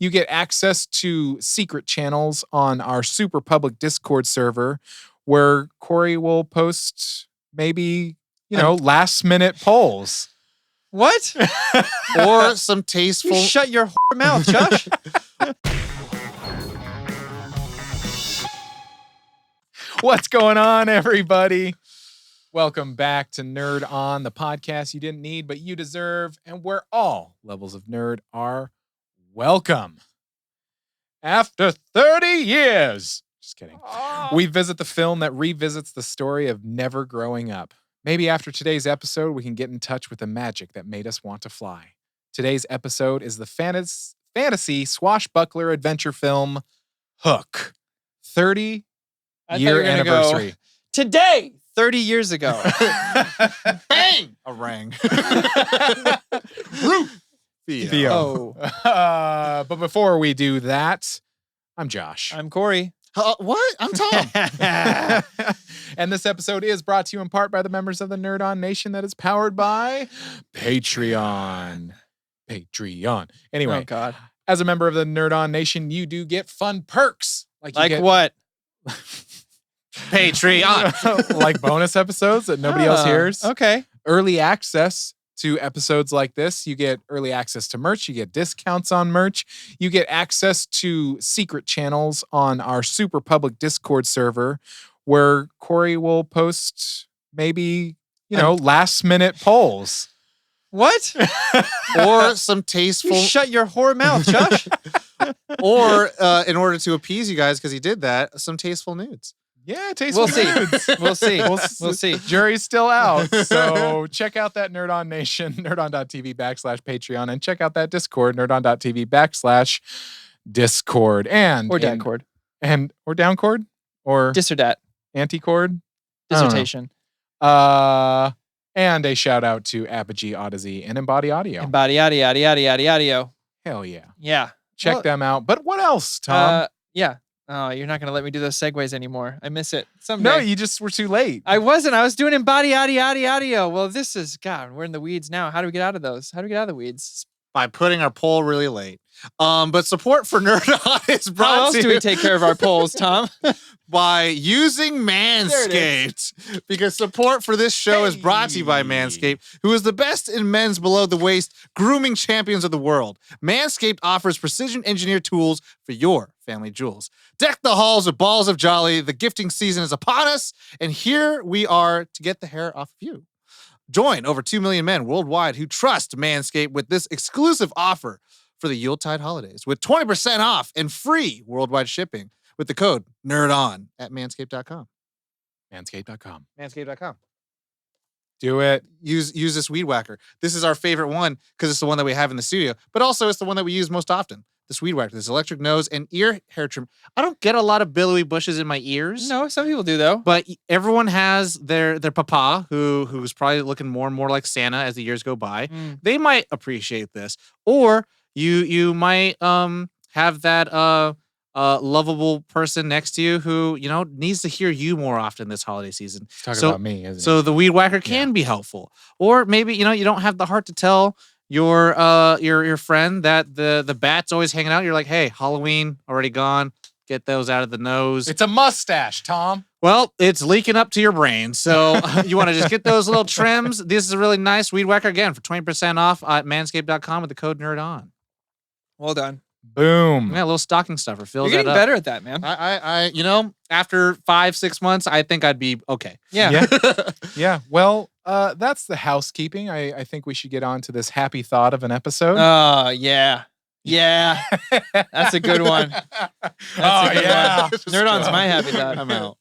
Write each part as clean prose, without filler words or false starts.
You get access to secret channels on our super public Discord server where Corey will post maybe, last minute polls. What? Or some tasteful... You shut your mouth, Josh. What's going on, everybody? Welcome back to Nerd On, the podcast you didn't need, but you deserve, and where all levels of nerd are welcome. After 30 years, just kidding, we visit the film that revisits the story of never growing up. Maybe after today's episode, we can get in touch with the magic that made us want to fly. Today's episode is the fantasy swashbuckler adventure film, Hook. 30-year anniversary. Today, 30 years ago. Bang! A rang. Theo. But before we do that, I'm Josh. I'm Corey. What? I'm Tom. And this episode is brought to you in part by the members of the Nerd On Nation that is powered by Patreon. Anyway, Oh, God. as a member of the Nerd On Nation, you do get fun perks. Like what? Patreon. Like bonus episodes that nobody else hears. Okay. Early access to episodes like this. You get early access to merch. You get discounts on merch. You get access to secret channels on our super public Discord server where Corey will post maybe, last minute polls. What? Or some tasteful... You shut your whore mouth, Josh. Or, in order to appease you guys, because he did that, some tasteful nudes. Yeah, tasteful nudes. We'll see. We'll see. Jury's still out. So check out that Nerd On Nation, nerdon.tv/Patreon, and check out that Discord, nerdon.tv/Discord. Or downcord. Or downcord? Or Dis or dat. anti-cord? Dissertation. And a shout out to Apogee Odyssey and Embody Audio. Embody audio. Hell yeah. Yeah. Check them out. But what else, Tom? Yeah. Oh, you're not going to let me do those segues anymore. I miss it. Someday. No, you just were too late. I wasn't. I was doing embody audio. Well, this is, God, we're in the weeds now. How do we get out of those? How do we get out of the weeds? By putting our poll really late. But support for Nerd On is brought How else to do we take care of our polls, Tom? by using Manscaped. Because support for this show is brought to you by Manscaped, who is the best in men's below the waist grooming champions of the world. Manscaped offers precision engineered tools for your family jewels. Deck the halls with balls of jolly. The gifting season is upon us, and here we are to get the hair off of you. Join over 2 million men worldwide who trust Manscaped with this exclusive offer for the Yuletide holidays with 20% off and free worldwide shipping with the code NERDON at manscaped.com. Manscaped.com. Manscaped.com. Do it. Use this weed whacker. This is our favorite one because it's the one that we have in the studio, but also it's the one that we use most often. This weed whacker, this electric nose and ear hair trim. I don't get a lot of billowy bushes in my ears. No, some people do, though. But everyone has their papa who's probably looking more and more like Santa as the years go by. They might appreciate this. Or you might have that lovable person next to you who, needs to hear you more often this holiday season. Talking about me, isn't So the weed whacker can be helpful. Or maybe, you don't have the heart to tell your friend that the bat's always hanging out. You're like, hey, Halloween already gone. Get those out of the nose. It's a mustache, Tom. Well, it's leaking up to your brain. So you want to just get those little trims. This is a really nice weed whacker again for 20% off at manscaped.com with the code NERDON. Well done. Boom. Yeah, a little stocking stuffer fills You're that getting up. better at that, man. I after 5-6 months, I think I'd be okay. Yeah. Yeah. Well, that's the housekeeping. I think we should get on to this happy thought of an episode. Oh, yeah. Yeah. That's a good one. That's a good one. Nerd-On's my happy thought. I'm out.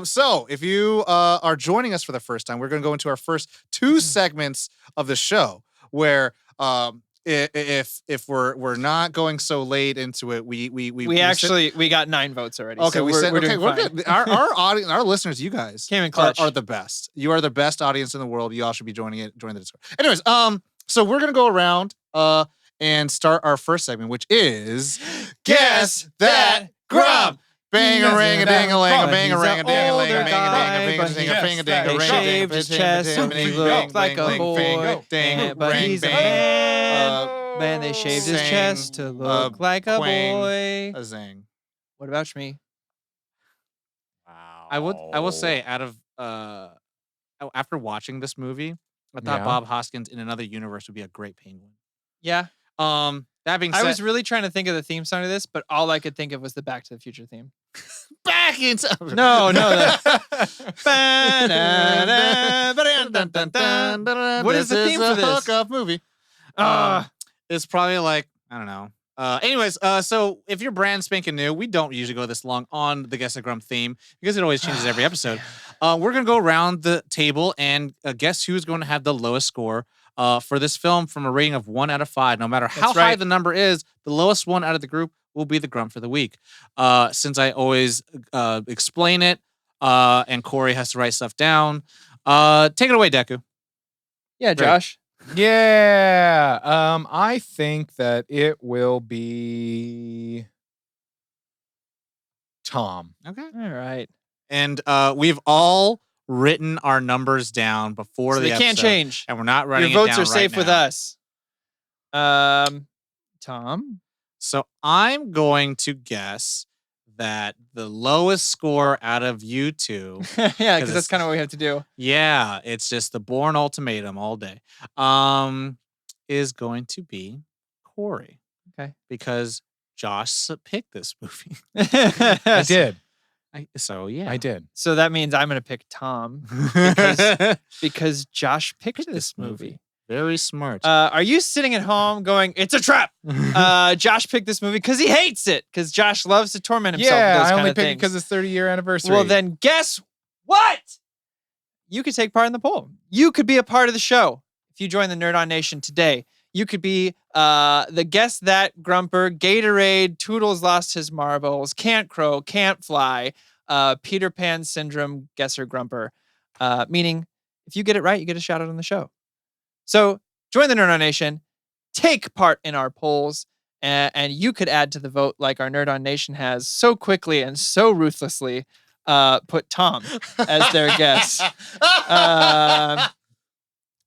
So if you are joining us for the first time, we're going to go into our first 2 segments of the show where if we're not going so late into it, we got 9 votes already. Okay, so we're doing fine. good. Our audience, our listeners, you guys came in clutch. Are the best. You are the best audience in the world. You all should be joining the Discord. Anyways, so we're gonna go around and start our first segment, which is Guess That Grub. Bang a ring a ding a ling a bang a ring a ding a ling a bang a ding a ding a ding a ding a ring shaved his chest and he looks like a boy, but he's a man. Man, they shaved his Sang, chest to look like a quang, boy. a zang. What about Smee? Wow. I will say, out of after watching this movie, I thought Yeah. Bob Hoskins in another universe would be a great penguin. Yeah. That being said, I was really trying to think of the theme song to this, but all I could think of was the Back to the Future theme. back into No. What is the theme for this? Hookup movie. It's probably like, I don't know. Anyways, so if you're brand spanking new, we don't usually go this long on the Guess a Grump theme because it always changes every episode. We're gonna go around the table and guess who's going to have the lowest score for this film from a rating of 1 out of 5. No matter how high the number is, the lowest one out of the group will be the Grump for the week. Since I always explain it, and Corey has to write stuff down. Take it away, Deku. Yeah, Josh. Yeah. I think that it will be Tom. Okay. All right. And we've all written our numbers down before So the they episode. can't change. And we're not writing Your it votes down are safe right with now. us. Tom. So I'm going to guess that the lowest score out of you two, Yeah, because that's kind of what we have to do. yeah, it's just the Bourne ultimatum all day, is going to be Corey. Okay. Because Josh picked this movie. I did. So yeah. I did. So that means I'm going to pick Tom because Josh picked this movie. Very smart. Are you sitting at home going, it's a trap? Josh picked this movie because he hates it. Because Josh loves to torment himself. Yeah, with those I only kind of picked it things. because it's 30-year anniversary. Well, then guess what? You could take part in the poll. You could be a part of the show if you join the Nerd On Nation today. You could be the Guess That Grumper, Gatorade, Toodles lost his marbles, Can't Crow, Can't Fly, Peter Pan Syndrome Guesser Grumper. Meaning, if you get it right, you get a shout out on the show. So join the Nerd On Nation, take part in our polls, and you could add to the vote like our Nerd On Nation has so quickly and so ruthlessly put Tom as their guest.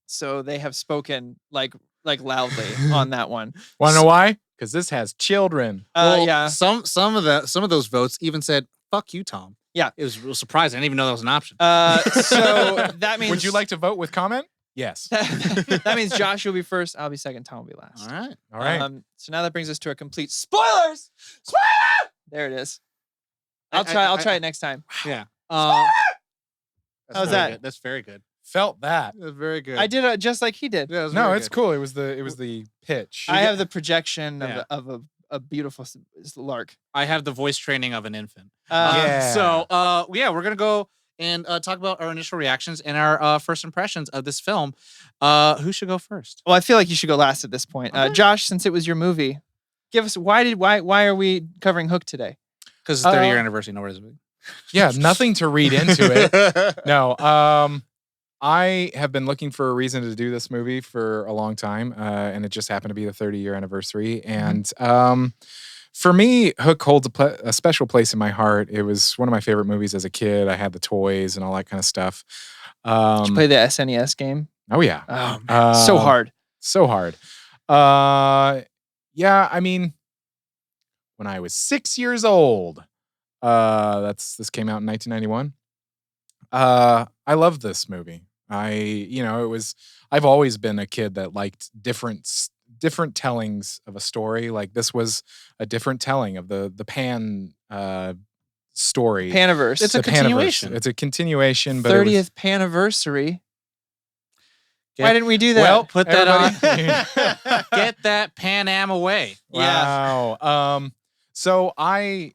So they have spoken like loudly on that one. Want to know why? Because this has children. Yeah. Some of those votes even said, "Fuck you, Tom." Yeah. It was real surprising. I didn't even know that was an option. So that means. Would you like to vote with comment? Yes. That means Josh will be first. I'll be second. Tom will be last. All right. All right. So now that brings us to a complete spoilers. Spoiler! There it is. I'll try it next time. Yeah. How's very that? good. That's very good. Felt that. That's very good. I did just like he did. Yeah, it was No, very it's good. cool. It was the pitch. I have the projection Yeah. of a beautiful lark. I have the voice training of an infant. Yeah. So, we're gonna go and talk about our initial reactions and our first impressions of this film. Who should go first? Well, I feel like you should go last at this point. Okay. Josh, since it was your movie, give us why are we covering Hook today? Because it's 30-year anniversary. No, Yeah, nothing to read into it. No. I have been looking for a reason to do this movie for a long time, and it just happened to be the 30-year anniversary. And for me, Hook holds a special place in my heart. It was one of my favorite movies as a kid. I had the toys and all that kind of stuff. Did you play the SNES game? Oh, yeah. Oh, man. So hard. So hard. Yeah, I mean, when I was 6 years old, this came out in 1991. I loved this movie. I've always been a kid that liked different tellings of a story. Like this was a different telling of the Pan story. Paniverse. It's a The Paniverse. continuation. It's a continuation, but 30th Paniversary. Why didn't we do that? Well, Put that on. everybody- Get that Pan Am away. Yeah. Wow. So I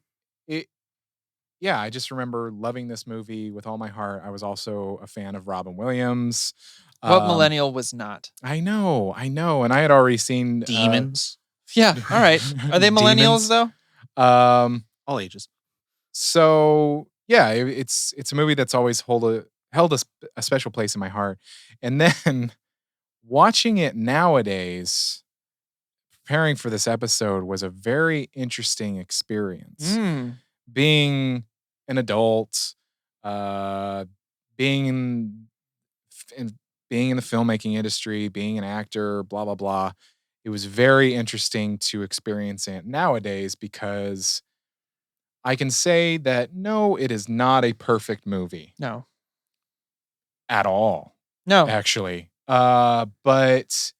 just remember loving this movie with all my heart. I was also a fan of Robin Williams. What millennial was not? I know. And I had already seen Demons. Yeah. All right. Are they millennials though? All ages. So yeah, it's a movie that's always held a special place in my heart. And then watching it nowadays, preparing for this episode was a very interesting experience. Being an adult, being in the filmmaking industry, being an actor, blah blah blah. it was very interesting to experience it nowadays because I can say that no, it is not a perfect movie No. at all, No. actually. But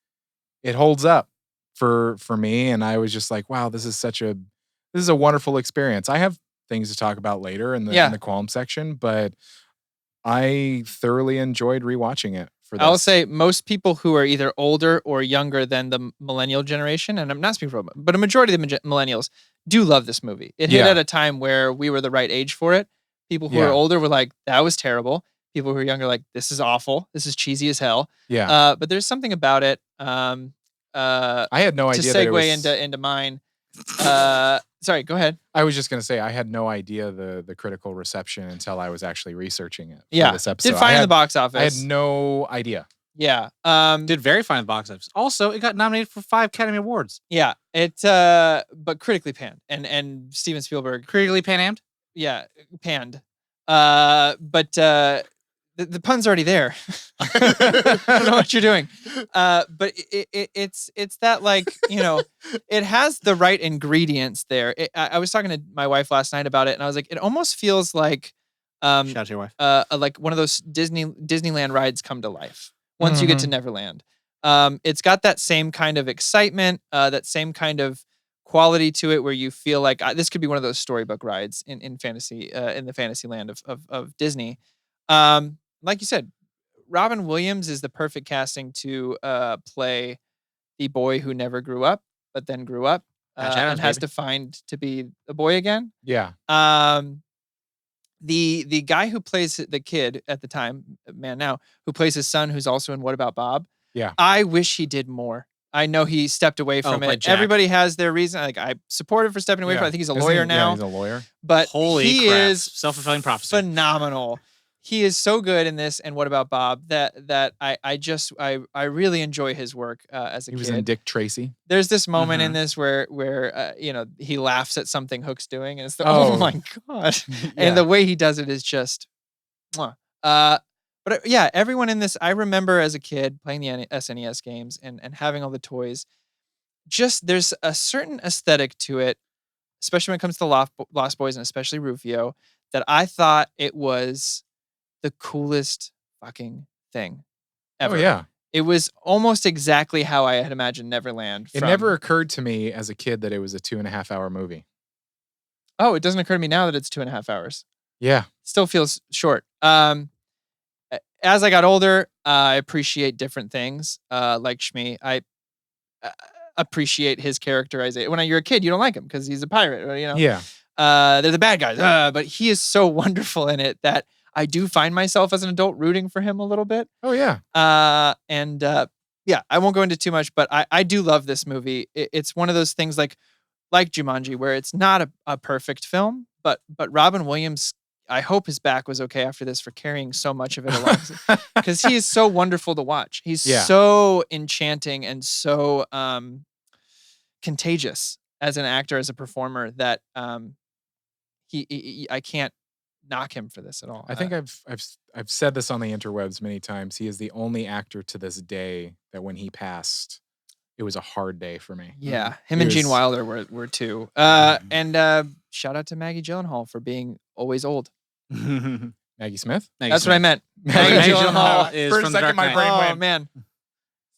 it holds up for me, and I was just like, wow, this is a wonderful experience. I have things to talk about later in Yeah. the qualm section, but I thoroughly enjoyed rewatching it for this. I'll say most people who are either older or younger than the millennial generation, and I'm not speaking for, but a majority of the millennials do love this movie. It hit Yeah. at a time where we were the right age for it. People who Yeah. are older were like, that was terrible. People who are younger like, this is awful. This is cheesy as hell. Yeah. But there's something about it. I had no To idea that it segue was, into mine. Sorry, go ahead. I was just gonna say I had no idea the critical reception until I was actually researching it for Yeah, this episode. did fine in the box office. I had no idea. Yeah. Did very fine in the box office. Also, it got nominated for 5 Academy Awards. Yeah. It but critically panned. And Steven Spielberg. Critically Pan-Ammed? Yeah, panned. But the pun's already there. I don't know what you're doing. But it's that, like, you know, it has the right ingredients there. I was talking to my wife last night about it, and I was like, it almost feels like Shout out to your wife. like one of those Disneyland rides come to life once you get to Neverland. It's got that same kind of excitement, that same kind of quality to it, where you feel like this could be one of those storybook rides in fantasy, in the fantasy land of Disney. Like you said, Robin Williams is the perfect casting to play the boy who never grew up, but then grew up and has to find to be a boy again. Yeah. The guy who plays the kid at the time, man now, who plays his son, who's also in What About Bob? Yeah. I wish he did more. I know he stepped away from it. Jack. Everybody has their reason. Like, I support him for stepping away from it. I think he's a lawyer now. Yeah, he's a lawyer. But Holy he crap. is Self-fulfilling prophecy. phenomenal. He is so good in this and What About Bob that I really enjoy his work as a kid. He was in Dick Tracy. There's this moment in this where you know, he laughs at something Hook's doing, and it's oh my god, and the way he does it is just, mwah. But yeah, everyone in this, I remember as a kid playing the SNES games and having all the toys. Just there's a certain aesthetic to it, especially when it comes to Lost Boys and especially Rufio, that I thought it was the coolest fucking thing ever. Oh yeah. It was almost exactly how I had imagined Neverland. It never occurred to me as a kid that it was a 2.5 hour movie. Oh, it doesn't occur to me now that it's 2.5 hours. Yeah. Still feels short. As I got older, I appreciate different things. Like Smee, I appreciate his characterization. When you're a kid, you don't like him because he's a pirate, you know? Yeah. They're the bad guys. But he is so wonderful in it that I do find myself as an adult rooting for him a little bit. Oh yeah. Yeah, I won't go into too much, but I do love this movie. It's one of those things like Jumanji, where it's not a perfect film, but Robin Williams, I hope his back was okay after this for carrying so much of it along, because he is so wonderful to watch. He's so enchanting and so contagious as an actor, as a performer, that I can't knock him for this at all. I think I've said this on the interwebs many times. He is the only actor to this day that when he passed, it was a hard day for me. Yeah, him and Gene Wilder were two. And shout out to Maggie Gyllenhaal for being always old. Maggie Smith? That's what I meant. Maggie Gyllenhaal is For a from The second, Dark my Knight. brain Oh went. man,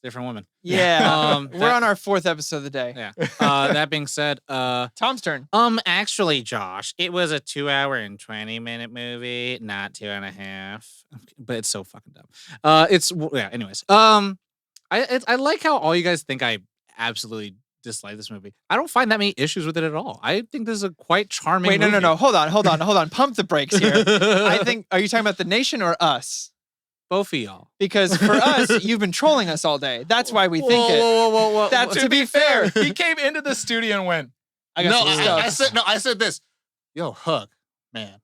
Different woman. yeah. We're on our 4th episode of the day. Yeah. That being said, Tom's turn. actually, Josh, it was a 2 hour and 20-minute movie, not 2.5. But it's so fucking dumb. Anyways. I like how all you guys think I absolutely dislike this movie. I don't find that many issues with it at all. I think this is a quite charming Wait, movie. no. Hold on. Pump the brakes here. I think, are you talking about the nation or us? Both of y'all. Because for us, you've been trolling us all day. That's why we think it. Whoa. That's to be fair. He came into the studio and went, I got some stuff. I said this. Yo, Hook, man.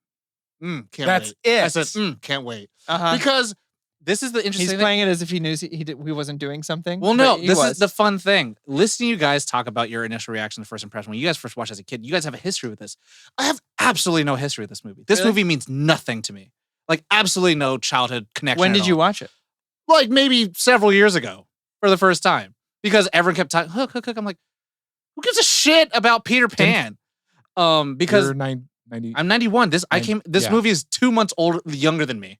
Can't That's wait. it. I said, can't wait. Uh-huh. Because this is the interesting He's thing. playing it as if he knew he wasn't doing something. Well, no, but he this was. is the fun thing. Listening to you guys talk about your initial reaction, the first impression, when you guys first watched as a kid, you guys have a history with this. I have absolutely no history with this movie. This Really? movie means nothing to me. Like, absolutely no childhood connection. When at did you all. watch it? Like, maybe several years ago for the first time. because everyone kept talking Hook. I'm like, who gives a shit about Peter Pan? Because You're 90. I'm 91. This Yeah. movie is 2 months younger than me.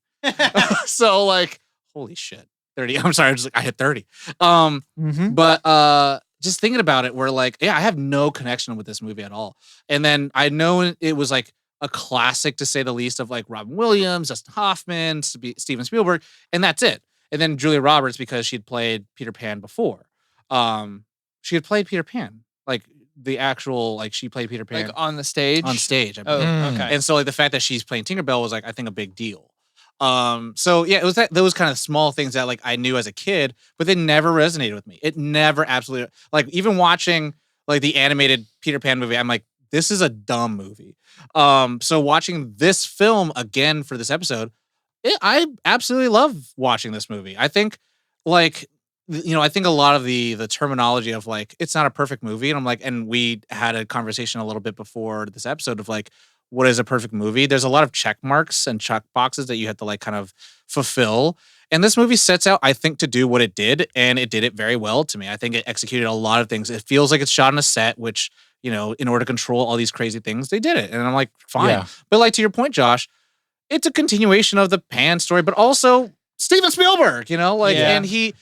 So like, holy shit. 30. I'm sorry, I hit 30. But just thinking about it, we're like, yeah, I have no connection with this movie at all. And then I know it was like a classic to say the least of like Robin Williams, Dustin Hoffman, Steven Spielberg, and that's it. And then Julia Roberts because she'd played Peter Pan before. She had played Peter Pan, like the actual, like she played Peter Pan Like on the stage. on stage. I Oh, believe. okay. And so like the fact that she's playing Tinkerbell was like, I think, a big deal. So yeah, it was those kind of small things that like I knew as a kid, but they never resonated with me. It never absolutely, like even watching like the animated Peter Pan movie, I'm like, this is a dumb movie. So watching this film again for this episode, I absolutely love watching this movie. I think like, I think a lot of the terminology of like, it's not a perfect movie. And I'm like, and we had a conversation a little bit before this episode of like, what is a perfect movie? There's a lot of check marks and check boxes that you have to like kind of fulfill. And this movie sets out, I think, to do what it did. And it did it very well to me. I think it executed a lot of things. It feels like it's shot on a set, which, in order to control all these crazy things, they did it. And I'm like, fine. Yeah. But like to your point, Josh, it's a continuation of the Pan story, but also Steven Spielberg, and he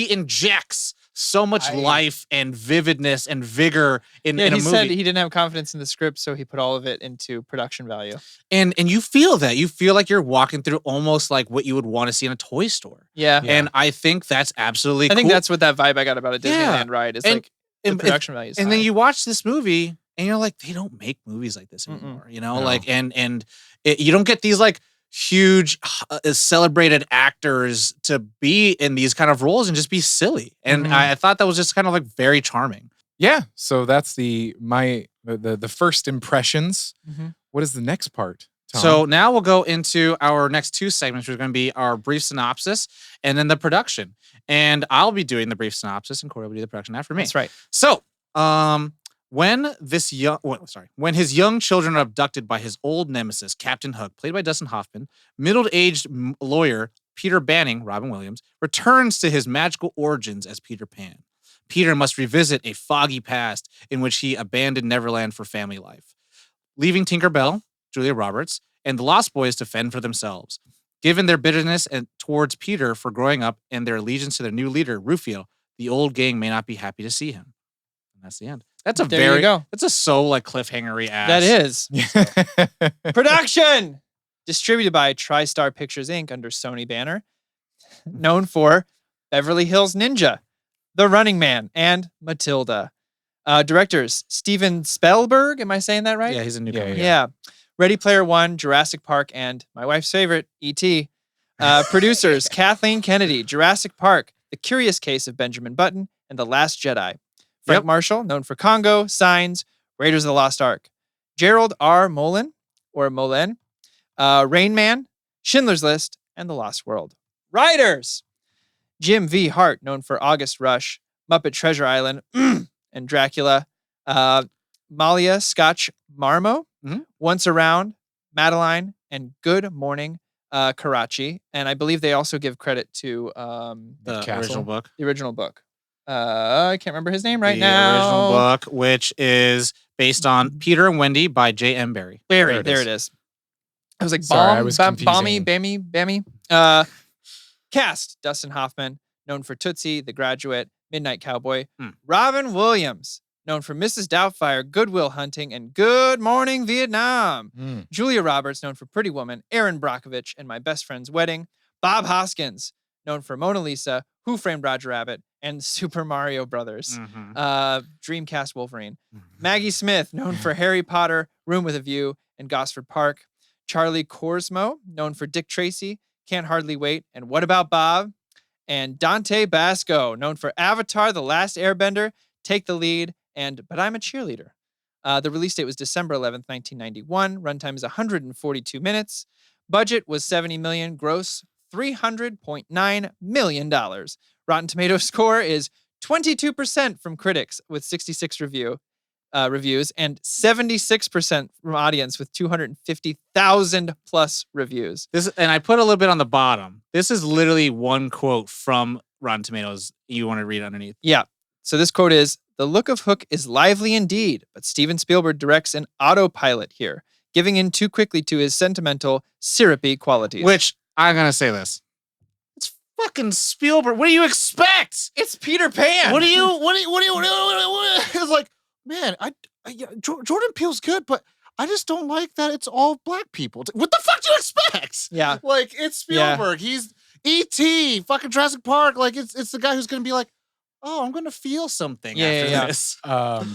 injects so much life and vividness and vigor in a movie. He said he didn't have confidence in the script, so he put all of it into production value. And you feel that. You feel like you're walking through almost like what you would want to see in a toy store. Yeah. And I think that's absolutely cool. I think that's what that vibe I got about a Disneyland ride is like the production value. And then you watch this movie and you're like, they don't make movies like this anymore, No. like, and you don't get these like huge celebrated actors to be in these kind of roles and just be silly. And I thought that was just kind of like very charming. Yeah. So that's the first impressions. What is the next part, Tom? So now we'll go into our next two segments, which are going to be our brief synopsis and then the production. And I'll be doing the brief synopsis and Corey will do the production after me. That's right. So, when his young children are abducted by his old nemesis, Captain Hook, played by Dustin Hoffman, middle-aged lawyer Peter Banning, Robin Williams, returns to his magical origins as Peter Pan. Peter must revisit a foggy past in which he abandoned Neverland for family life, leaving Tinkerbell, Julia Roberts, and the Lost Boys to fend for themselves. Given their bitterness towards Peter for growing up and their allegiance to their new leader, Rufio, the old gang may not be happy to see him. And that's the end. That's a so like cliffhangery ass. That is. Production! Distributed by TriStar Pictures Inc. under Sony banner. Known for Beverly Hills Ninja, The Running Man, and Matilda. Directors, Steven Spielberg. Am I saying that right? Yeah, he's a newcomer. Yeah. Ready Player One, Jurassic Park, and my wife's favorite, E.T. Producers, Kathleen Kennedy, Jurassic Park, The Curious Case of Benjamin Button, and The Last Jedi. Frank Marshall, known for Congo, Signs, Raiders of the Lost Ark. Gerald R. Molen, Rain Man, Schindler's List, and The Lost World. Writers, Jim V. Hart, known for August Rush, Muppet Treasure Island, and Dracula. Malia Scotch Marmo, Once Around, Madeline, and Good Morning, Karachi. And I believe they also give credit to the original book. I can't remember his name right the now. The original book, which is based on Peter and Wendy by J.M. Barrie. There it is. I was like, Bammy. Cast, Dustin Hoffman, known for Tootsie, The Graduate, Midnight Cowboy. Robin Williams, known for Mrs. Doubtfire, Good Will Hunting, and Good Morning Vietnam. Julia Roberts, known for Pretty Woman, Aaron Brockovich, and My Best Friend's Wedding. Bob Hoskins, known for Mona Lisa, Who Framed Roger Rabbit, and Super Mario Brothers. Dreamcast Wolverine. Maggie Smith, known for Harry Potter, Room with a View, and Gosford Park. Charlie Korsmo, known for Dick Tracy, Can't Hardly Wait, and What About Bob? And Dante Basco, known for Avatar, The Last Airbender, Take the Lead, and But I'm a Cheerleader. The release date was December 11th, 1991. Runtime is 142 minutes. Budget was $70 million. Gross, $300.9 million. Rotten Tomatoes score is 22% from critics with 66 reviews and 76% from audience with 250,000 plus reviews. And I put a little bit on the bottom. This is literally one quote from Rotten Tomatoes. You want to read underneath? Yeah. So this quote is, "The look of Hook is lively indeed, but Steven Spielberg directs an autopilot here, giving in too quickly to his sentimental, syrupy qualities." Which, I'm going to say this. It's fucking Spielberg. What do you expect? It's Peter Pan. What do you it's like, man, Jordan Peele's good, but I just don't like that it's all black people. What the fuck do you expect? Yeah. Like, it's Spielberg. He's E.T., fucking Jurassic Park. Like, it's the guy who's going to be like, oh, I'm going to feel something after this.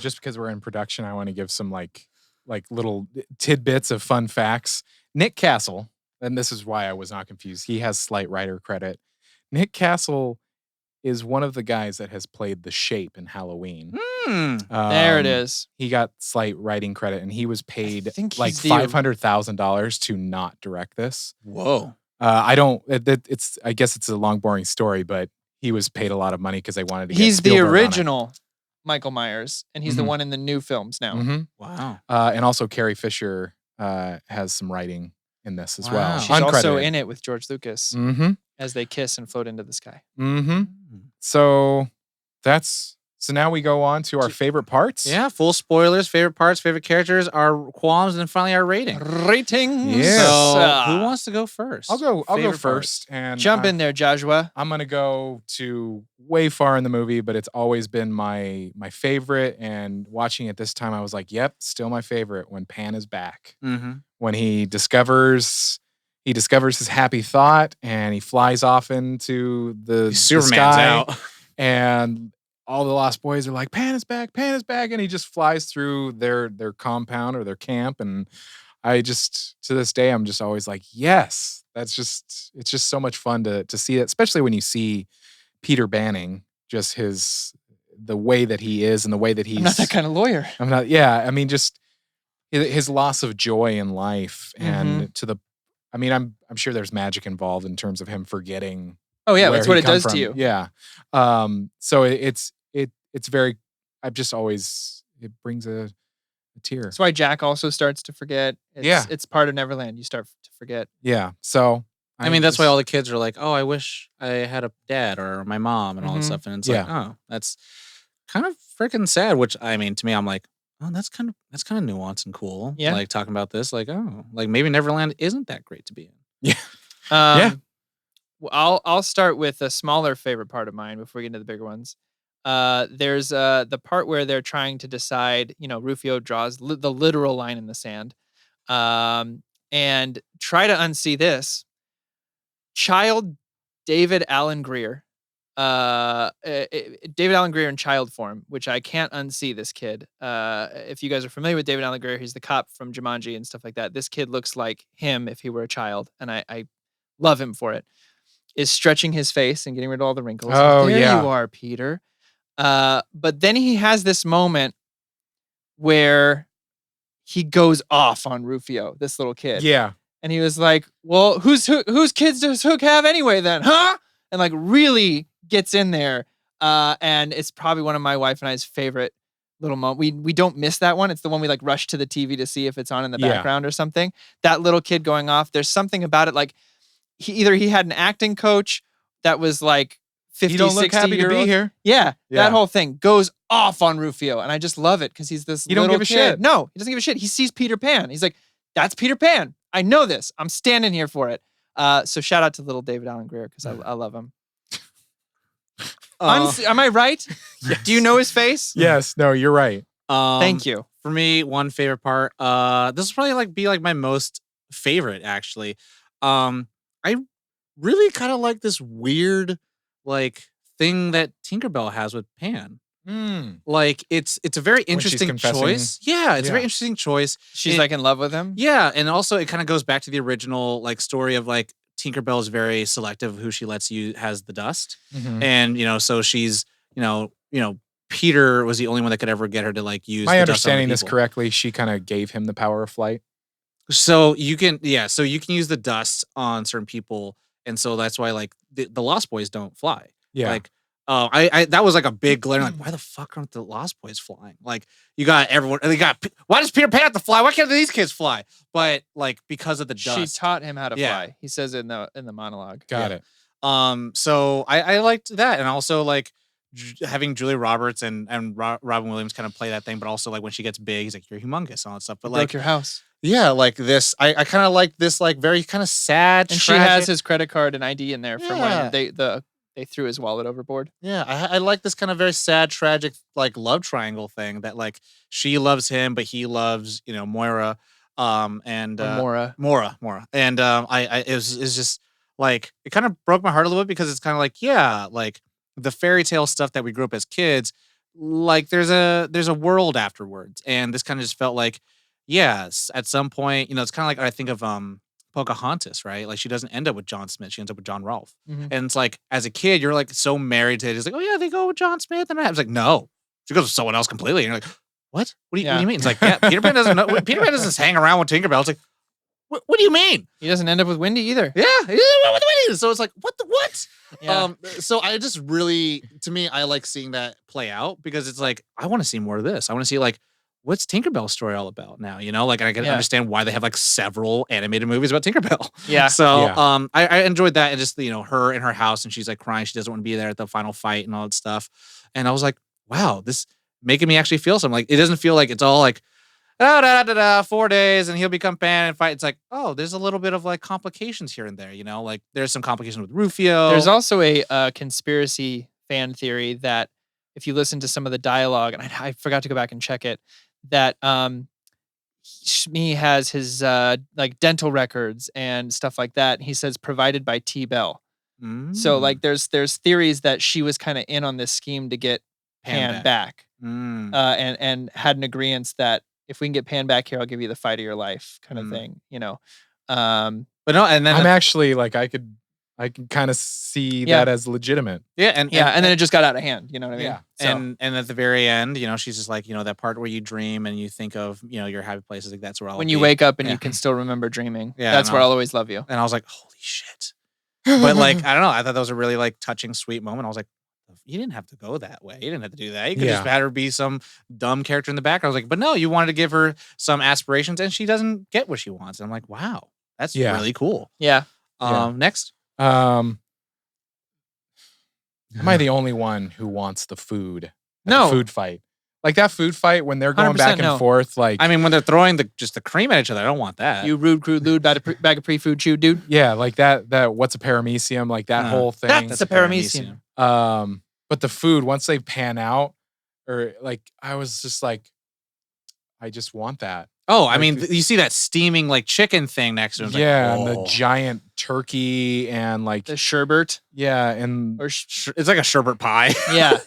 Just because we're in production, I want to give some like little tidbits of fun facts. Nick Castle, and this is why I was not confused. He has slight writer credit. Nick Castle is one of the guys that has played the Shape in Halloween. There it is. He got slight writing credit, and he was paid like $500,000 to not direct this. Whoa. I guess it's a long, boring story, but he was paid a lot of money because they wanted to get He's the Spielberg on it. original Michael Myers, and he's the one in the new films now. Wow. And also Carrie Fisher has some writing in this as well. She's also in it with George Lucas as they kiss and float into the sky. So now we go on to our favorite parts. Yeah, full spoilers, favorite parts, favorite characters, our qualms, and then finally our rating. Ratings. Yes. So who wants to go first? I'll go Favorite first. And Jump in there, Joshua. I'm gonna go to way far in the movie, but it's always been my favorite. And watching it this time, I was like, "Yep, still my favorite." When Pan is back, when he discovers his happy thought, and he flies off into the Superman's sky, out, and all the Lost Boys are like, Pan is back, and he just flies through their compound or their camp, and I just, to this day, I'm just always like, yes, it's just so much fun to see it, especially when you see Peter Banning, just the way that he is and the way that he's. I'm not that kind of lawyer. I'm not. Yeah, I mean, just his loss of joy in life, and I'm sure there's magic involved in terms of him forgetting. Oh yeah, that's what it does to you. Yeah. So it's very. I've just always, it brings a tear. That's why Jack also starts to forget. It's part of Neverland. You start to forget. Yeah. So I mean, that's why all the kids are like, "Oh, I wish I had a dad or my mom and all this stuff." And it's like, oh, that's kind of freaking sad. Which, I mean, to me, I'm like, oh, that's kind of nuanced and cool. Yeah. Like talking about this, like, oh, like maybe Neverland isn't that great to be in. Yeah. Yeah. Well, I'll start with a smaller favorite part of mine before we get into the bigger ones. There's the part where they're trying to decide, Rufio draws the literal line in the sand, and try to unsee this. Child David Alan Grier, David Alan Grier in child form, which I can't unsee this kid. If you guys are familiar with David Alan Grier, he's the cop from Jumanji and stuff like that. This kid looks like him if he were a child, and I love him for it. Is stretching his face and getting rid of all the wrinkles. Oh, there yeah. you are, Peter. But then he has this moment where he goes off on Rufio, this little kid. Yeah. And he was like, well, whose kids does Hook have anyway then, huh? And like really gets in there. And it's probably one of my wife and I's favorite little moments. We don't miss that one. It's the one we like rush to the TV to see if it's on in the background or something. That little kid going off. There's something about it. Like he had an acting coach that was like 50, you don't look 60 happy year to be old. here. Yeah, that whole thing goes off on Rufio. And I just love it because he's this little don't give a kid. shit. No, he doesn't give a shit. He sees Peter Pan. He's like, that's Peter Pan. I know this. I'm standing here for it. So shout out to little David Alan Grier because I love him. Am I right? Yes. Do you know his face? Yes. No, you're right. Thank you. For me, one favorite part. This will probably be my most favorite actually. I really kind of like this weird thing that Tinkerbell has with Pan. Like it's a very interesting choice. Yeah, it's a very interesting choice. She's in love with him. Yeah, and also it kind of goes back to the original story of Tinkerbell is very selective of who she lets has the dust, and so she's Peter was the only one that could ever get her to use. My the understanding dust this correctly, she kind of gave him the power of flight. So you can use the dust on certain people, and so that's why the Lost Boys don't fly. Yeah. That was a big glare. Why the fuck aren't the Lost Boys flying? You got everyone. Why does Peter Pan have to fly? Why can't these kids fly? But because of the dust, she taught him how to fly. He says in the monologue. Got it. So I liked that, and also like having Julia Roberts and Robin Williams kind of play that thing, but also like when she gets big, he's like, you're humongous and all that stuff. But Broke like, your house. yeah, like this, I kind of like this like very kind of sad, And tragic. she has his credit card and ID in there from Yeah. when they threw his wallet overboard. Yeah, I like this kind of very sad, tragic, like love triangle thing that like she loves him, but he loves Moira, and Or Mora. Mora, and I it was just like it kind of broke my heart a little bit because it's kind of like yeah, like the fairy tale stuff that we grew up as kids, like there's a world afterwards, and this kind of just felt like yes, at some point it's kind of like I think of Pocahontas, right? Like she doesn't end up with John Smith, she ends up with John Rolfe. Mhm. And it's like, as a kid, you're like so married to it. It's like, oh yeah, they go with John Smith, and I was like, no, she goes with someone else completely. And you're like, what? What do you Yeah. mean? It's like, yeah, Peter Pan doesn't know. Peter Pan doesn't just hang around with Tinkerbell. It's like, what do you mean? He doesn't end up with Wendy either. Yeah, he doesn't know what the is. So it's like, what? Yeah. So I just really, to me, I like seeing that play out because it's like, I want to see more of this. I want to see like, what's Tinkerbell's story all about now? Like I can Yeah. understand why they have like several animated movies about Tinkerbell. Yeah. So Yeah. I enjoyed that and just her in her house and she's like crying. She doesn't want to be there at the final fight and all that stuff. And I was like, wow, this making me actually feel something. Like it doesn't feel like it's all like 4 days and he'll become Pan and fight. It's like, oh, there's a little bit of like complications here and there. Like there's some complications with Rufio. There's also a conspiracy fan theory that if you listen to some of the dialogue, and I forgot to go back and check it, that Smee has his like dental records and stuff like that. He says provided by T Bell. So like there's theories that she was kind of in on this scheme to get Pan back. And had an agreement that if we can get Pan back here, I'll give you the fight of your life kind of thing, But no, and then I'm actually like I can kind of see that as legitimate. Yeah, and then it just got out of hand. You know what I mean? Yeah. So, and at the very end, she's just like, that part where you dream and you think of, your happy places, like that's where I'll when be. you wake up and you can still remember dreaming, Yeah, that's and where I'll always love you. And I was like, holy shit. But like, I don't know. I thought that was a really like touching, sweet moment. I was like, you didn't have to go that way. You didn't have to do that. You could just have her be some dumb character in the back. I was like, but no, you wanted to give her some aspirations and she doesn't get what she wants. And I'm like, wow, that's really cool. Yeah. Next. Am I the only one who wants the food? at No. the food fight. Like that food fight when they're going back and no. forth. Like I mean, when they're throwing the cream at each other, I don't want that. You rude, crude, lewd, bag of pre-food chew, dude. yeah, like that. What's a paramecium? Like that whole thing. That's a paramecium. But the food once they pan out, or like I was just like, I just want that. Oh, I mean, you see that steaming like chicken thing next to him. Yeah, like, and the giant turkey and like The sherbet. yeah, and Or it's like a sherbet pie. yeah.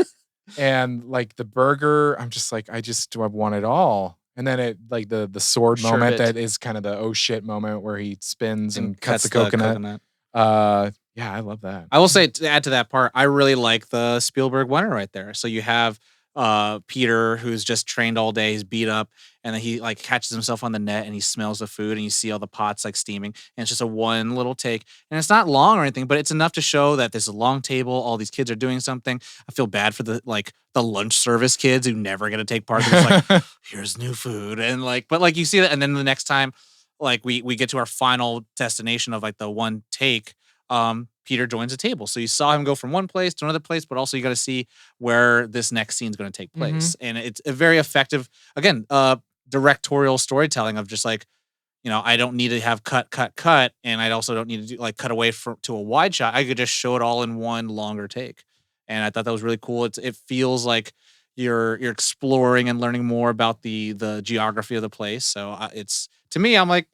and like the burger. I'm just like I want it all. And then it like the sword moment Sherbet. that is kind of the oh shit moment where he spins and cuts cuts the coconut. Yeah, I love that. I will say to add to that part, I really like the Spielberg winner right there. So you have Peter, who's just trained all day, he's beat up, and then he like catches himself on the net and he smells the food and you see all the pots like steaming, and it's just a one little take. And it's not long or anything, but it's enough to show that there's a long table, all these kids are doing something. I feel bad for the lunch service kids who never gonna take part. They're just like, here's new food. And but like you see that, and then the next time like we get to our final destination of like the one take, Peter joins the table. So you saw him go from one place to another place, but also you got to see where this next scene is going to take place. And it's a very effective, again, directorial storytelling of just like, I don't need to have cut. And I also don't need to do like cut away to a wide shot. I could just show it all in one longer take. And I thought that was really cool. It feels like you're exploring and learning more about the geography of the place. So it's, to me, I'm like,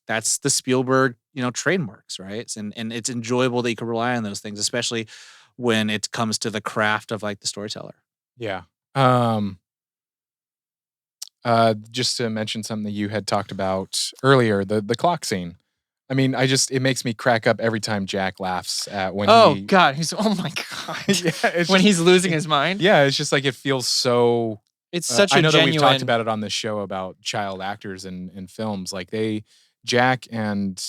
that's the Spielberg, trademarks, right? And it's enjoyable that you can rely on those things, especially when it comes to the craft of like the storyteller. Yeah. Just to mention something that you had talked about earlier, the clock scene. I mean, it makes me crack up every time Jack laughs at when God, oh my God. yeah, when he's losing his mind. Yeah, it's just like it feels so It's such a I know genuine. that we've talked about it on this show about child actors in films. Like Jack and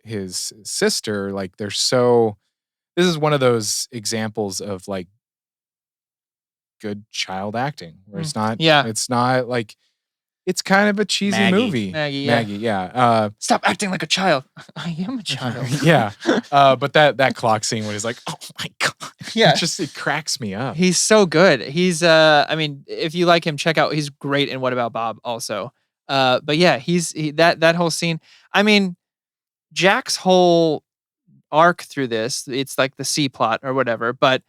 his sister, like they're so. This is one of those examples of like good child acting where it's not. Yeah. It's not like it's kind of a cheesy Maggie. movie. Maggie, yeah. Stop acting like a child. I am a child. Yeah. But that clock scene when he's like, oh my God. Yeah. It cracks me up. He's so good. He's I mean, if you like him, check out. He's great in What About Bob also. But yeah, that whole scene. I mean, Jack's whole arc through this, it's like the C plot or whatever, but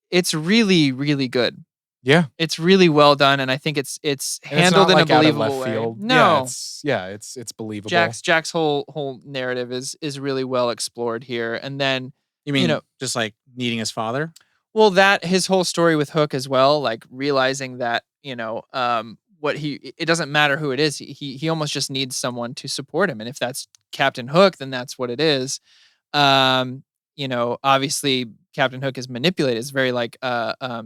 it's really, really good. Yeah. It's really well done, and I think it's And it's handled not in like a out of believable left way. field. No, It's believable. Jack's whole narrative is really well explored here, and then You mean know- just like needing his father? well, that his whole story with Hook as well, like realizing that it doesn't matter who it is, he almost just needs someone to support him, and if that's Captain Hook, then that's what it is. Obviously Captain Hook is manipulated. It's very like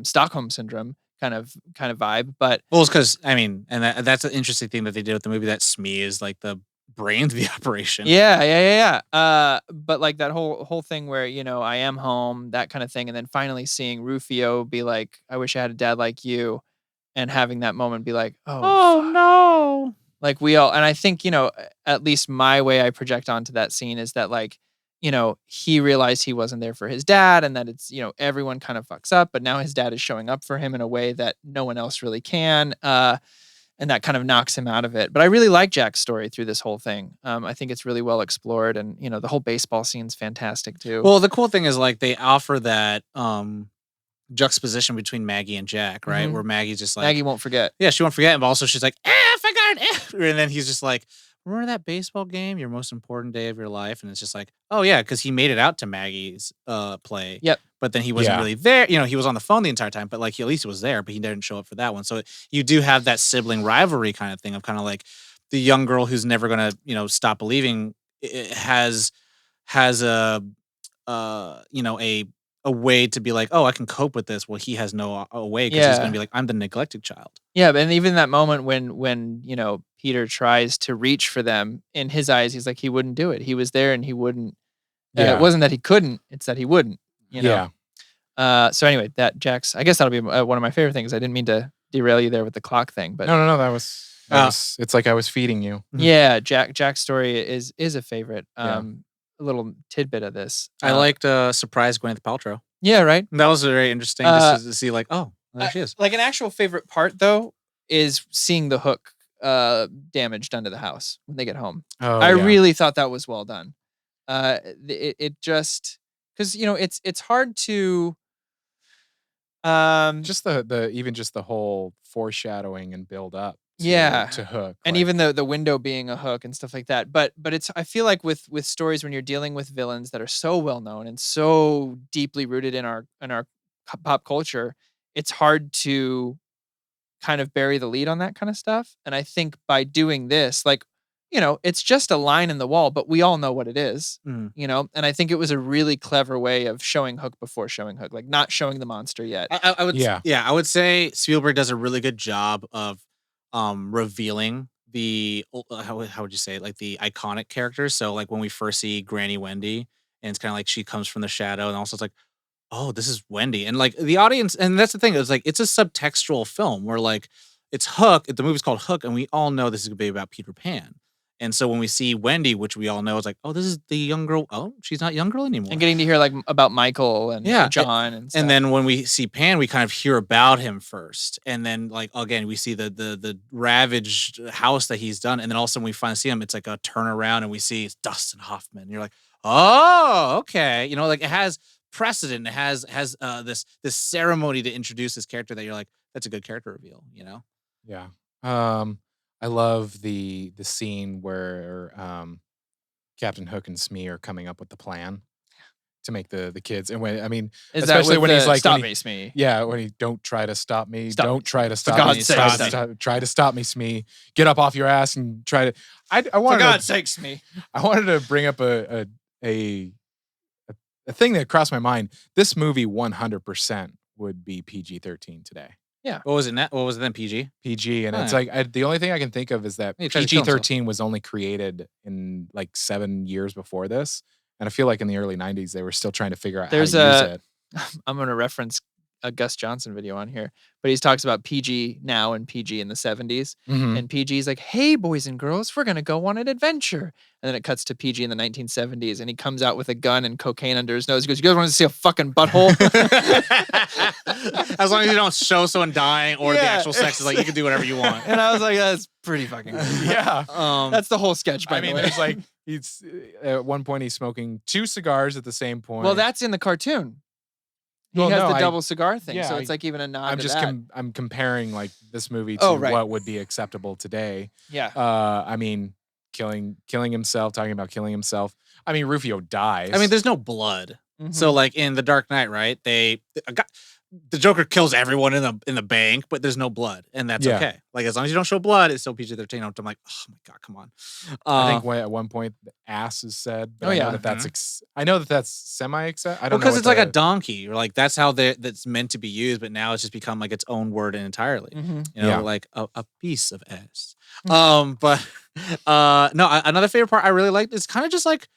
Stockholm syndrome kind of vibe, but Well, it's because and that's an interesting thing that they did with the movie. That Smee is like the brains of the operation. yeah. But like that whole thing where I am home, that kind of thing, and then finally seeing Rufio be like, "I wish I had a dad like you," and having that moment be like, "Oh, fuck." No! Like we all, and I think at least my way I project onto that scene is that like he realized he wasn't there for his dad, and that it's everyone kind of fucks up, but now his dad is showing up for him in a way that no one else really can. And that kind of knocks him out of it. But I really like Jack's story through this whole thing. I think it's really well explored, and the whole baseball scene's fantastic too. Well, the cool thing is like they offer that juxtaposition between Maggie and Jack, right? Mhm. Where Maggie's just like Maggie won't forget. Yeah, she won't forget, but also she's like, F, I got an F. And then he's just like, remember that baseball game, your most important day of your life? And it's just like, oh yeah, because he made it out to Maggie's play. Yep. But then he wasn't really there. He was on the phone the entire time, but like he at least was there, but he didn't show up for that one. So you do have that sibling rivalry kind of thing of kind of like the young girl who's never gonna, stop believing has a way to be like, oh, I can cope with this. Well, he has no way because he's gonna be like, I'm the neglected child. Yeah, and even that moment when Peter tries to reach for them, in his eyes, he's like, he wouldn't do it. He was there and he wouldn't. It wasn't that he couldn't; it's that he wouldn't. Yeah. So anyway, that Jack's. I guess that'll be one of my favorite things. I didn't mean to derail you there with the clock thing, but No. That was. It's like I was feeding you. yeah, Jack's story is a favorite. Yeah. A little tidbit of this. I liked Surprise Gwyneth Paltrow. Yeah, right. That was very interesting just to see like, oh, there she is. Like an actual favorite part though is seeing the Hook damage done to the house when they get home. Oh, I yeah. really thought that was well done. It just because it's hard to just the whole foreshadowing and build up to Hook, and like, even the window being a hook and stuff like that. But it's I feel like with stories when you're dealing with villains that are so well known and so deeply rooted in our pop culture, it's hard to kind of bury the lead on that kind of stuff. And I think by doing this, like it's just a line in the wall, but we all know what it is. Mhm. And I think it was a really clever way of showing Hook before showing Hook, like not showing the monster yet. I would I would say Spielberg does a really good job of revealing the how would you say it? Like the iconic characters. So like when we first see Granny Wendy, and it's kind of like she comes from the shadow, and also it's like, oh, this is Wendy, and like the audience, and that's the thing. It's like it's a subtextual film where like it's Hook. The movie's called Hook, and we all know this is gonna be about Peter Pan. And so when we see Wendy, which we all know, it's like, oh, this is the young girl. Oh, she's not young girl anymore. And getting to hear like about Michael and Yeah, John and stuff. And then when we see Pan, we kind of hear about him first. And then like again, we see the ravaged house that he's done. And then all of a sudden we finally see him. It's like a turnaround and we see it's Dustin Hoffman. And you're like, oh, okay. Like it has precedent. It has this ceremony to introduce this character that you're like, that's a good character reveal, Yeah. I love the scene where Captain Hook and Smee are coming up with the plan to make the kids. And especially when he's like, stop me, Smee. Yeah, when he don't try to stop me. Stop don't me. try to For stop God's me. sake, Try to stop me, Smee. Get up off your ass and try to. I For wanted God's sake, Smee. I wanted to bring up a thing that crossed my mind. This movie 100% would be PG-13 today. What was it? What was it then? PG. PG, and Oh, it's yeah. like the only thing I can think of is that He tried to kill PG-13 was only created in like 7 years before this, and I feel like in the early 90s they were still trying to figure out There's how to use it. I'm going to reference a Gus Johnson video on here, but he talks about PG now and PG in the 70s. Mhm. And PG is like, hey, boys and girls, we're going to go on an adventure. And then it cuts to PG in the 1970s, and he comes out with a gun and cocaine under his nose. He goes, you guys want to see a fucking butthole? As long as you don't show someone dying or the Yeah. actual sex is like, you can do whatever you want. And I was like, that's pretty fucking good. Yeah. That's the whole sketch, by I the mean, way. there's like he's at one point he's smoking 2 cigars at the same point. Well, that's in the cartoon. He Well, has no, the I- double cigar thing, yeah, so it's like even a nod I'm to just that. I'm comparing like this movie to Oh, right. what would be acceptable today. Yeah. I mean, killing himself, talking about killing himself. I mean, Rufio dies. I mean, there's no blood. Mhm. So like in The Dark Knight, right? The Joker kills everyone in the bank, but there's no blood, and that's Yeah. okay. Like as long as you don't show blood, it's still PG-13. I'm like, oh my god, come on. I think at one point the ass is said. But Oh, I know yeah. that that's I know that that's semi-accept. I don't know because what it's like a the- donkey, or like that's how that's meant to be used, but now it's just become like its own word entirely. Mhm. You know, Yeah. like a piece of ass. But no, another favorite part I really liked is kind of just like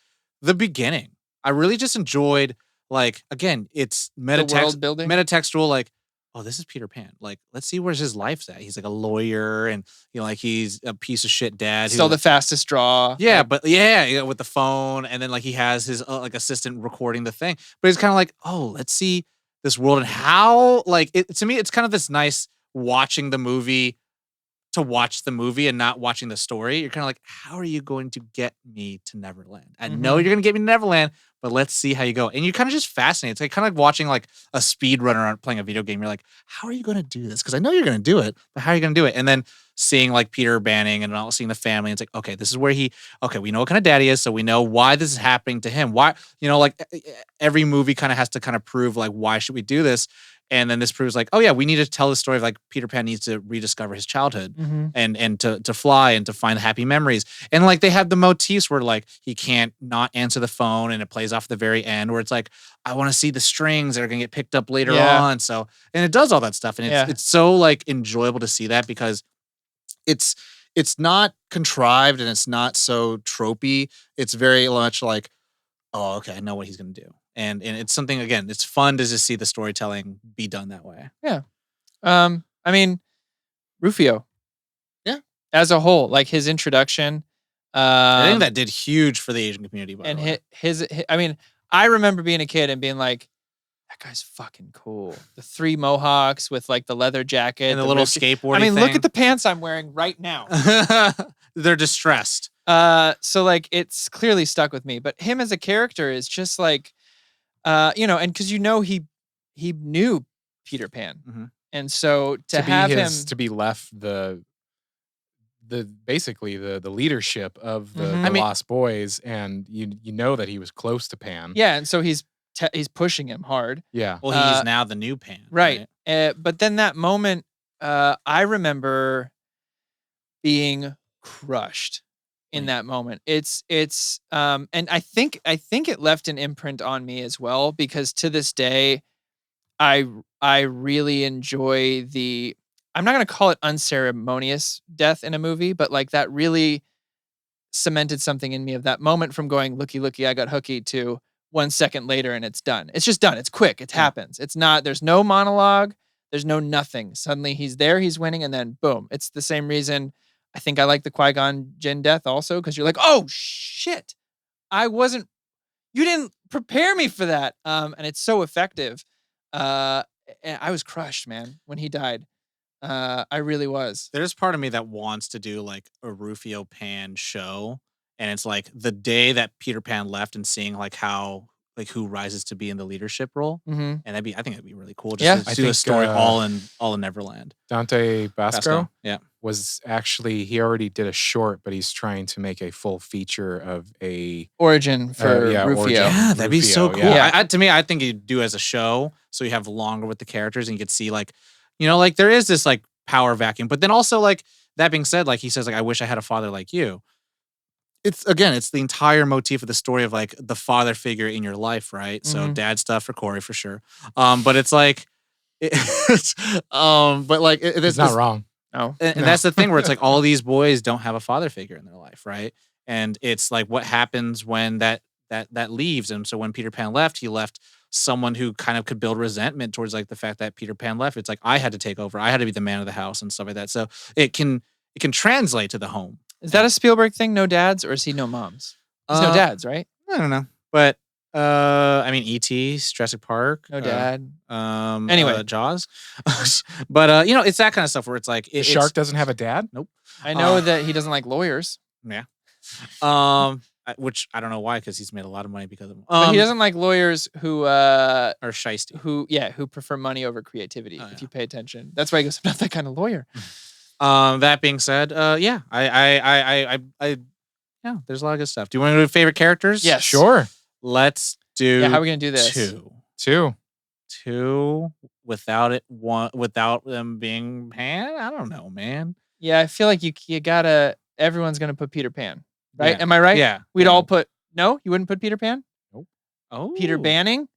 the beginning. I really just enjoyed, like, again, it's world building? metatextual, like, oh, this is Peter Pan. Like, let's see where's his life's at. He's like a lawyer, and like he's a piece of shit dad. Still the fastest draw. Yeah, Like, but yeah, with the phone, and then like he has his like assistant recording the thing. But he's kind of like, oh, let's see this world and how, like, to me, it's kind of this nice watching the movie to watch the movie and not watching the story. You're kind of like, how are you going to get me to Neverland? I know you're going to get me to Neverland, but let's see how you go. And you're kind of just fascinated. It's like kind of like watching like a speedrunner playing a video game. You're like, how are you going to do this? Because I know you're going to do it, but how are you going to do it? And then seeing like Peter Banning and all, seeing the family, it's like, okay, this is where we know what kind of dad he is, so we know why this is happening to him. Why, like every movie kind of has to kind of prove like, why should we do this? And then this proves like, oh yeah, we need to tell the story of like Peter Pan needs to rediscover his childhood and to fly and to find happy memories. And like they have the motifs where like he can't not answer the phone, and it plays off at the very end where it's like, I want to see the strings that are gonna get picked up later on. So, and it does all that stuff. And it's so like enjoyable to see that, because it's not contrived and it's not so tropey. It's very much like, oh, okay, I know what he's gonna do. And it's something, again, it's fun to just see the storytelling be done that way. Yeah. I mean, Rufio. Yeah. As a whole, like his introduction. I think that did huge for the Asian community, by the way. his I mean, I remember being a kid and being like, that guy's fucking cool. The 3 mohawks with like the leather jacket. And the little ripped- skateboarding I mean, look thing. at the pants I'm wearing right now. They're distressed. So like it's clearly stuck with me. But him as a character is just like, and because he knew Peter Pan, Mhm. and so to be have him to be left the basically the leadership of the, Mhm. the I mean- Lost Boys, and you know that he was close to Pan. yeah, and so he's pushing him hard. Yeah. Well, he's now the new Pan. Right. But then that moment, I remember being crushed in that moment. It's and I think it left an imprint on me as well, because to this day, I really enjoy I'm not going to call it unceremonious death in a movie, but like that really cemented something in me of that moment from going, looky, looky, I got hooky, to 1 second later and it's done. It's just done. It's quick. It happens. It's not, there's no monologue. There's no nothing. Suddenly he's there, he's winning, and then boom. It's the same reason I think I like the Qui-Gon Jinn death also, because you're like, oh shit. You didn't prepare me for that. And it's so effective. And I was crushed, man, when he died. I really was. There's part of me that wants to do like a Rufio Pan show. And it's like the day that Peter Pan left and seeing like how, like who rises to be in the leadership role. Mm-hmm. And I think that'd be really cool. Yeah. Just to I do a think, story all in Neverland. Dante Basco Yeah. was actually, he already did a short, but he's trying to make a full feature of a Origin for yeah, Rufio. origin. Yeah, that'd be so Rufio, cool. yeah. To me, I think you'd do as a show, so you have longer with the characters, and you could see like, like there is this like power vacuum. But then also like that being said, like he says, like I wish I had a father like you. It's the entire motif of the story of like the father figure in your life, right? So Mhm. dad stuff for Corey for sure. But it's like, but like It's not wrong. No. and No. that's the thing where it's like all these boys don't have a father figure in their life, right? And it's like what happens when that leaves. And so when Peter Pan left, he left someone who kind of could build resentment towards like the fact that Peter Pan left. It's like I had to take over. I had to be the man of the house and stuff like that. So it can translate to the home. Is that a Spielberg thing? No dads, or is he no moms? He's no dads, right? I don't know, but I mean, E.T., Jurassic Park, No dad. Anyway, Jaws, but it's that kind of stuff where it's like The shark doesn't have a dad? Nope. I know that he doesn't like lawyers. Yeah. Which I don't know why, because he's made a lot of money because of them. But he doesn't like lawyers who are shiesty. Who prefer money over creativity. If you pay attention, that's why he goes, I'm not that kind of lawyer. That being said, yeah, there's a lot of good stuff. Do you want to do favorite characters? Yes. Sure. Let's do. Yeah, how are we gonna do this? Two. Without them being Pan. I don't know, man. Yeah, I feel like you gotta. Everyone's gonna put Peter Pan, right? Yeah. Am I right? Yeah. We'd all put. No, you wouldn't put Peter Pan. Nope. Oh, Peter Banning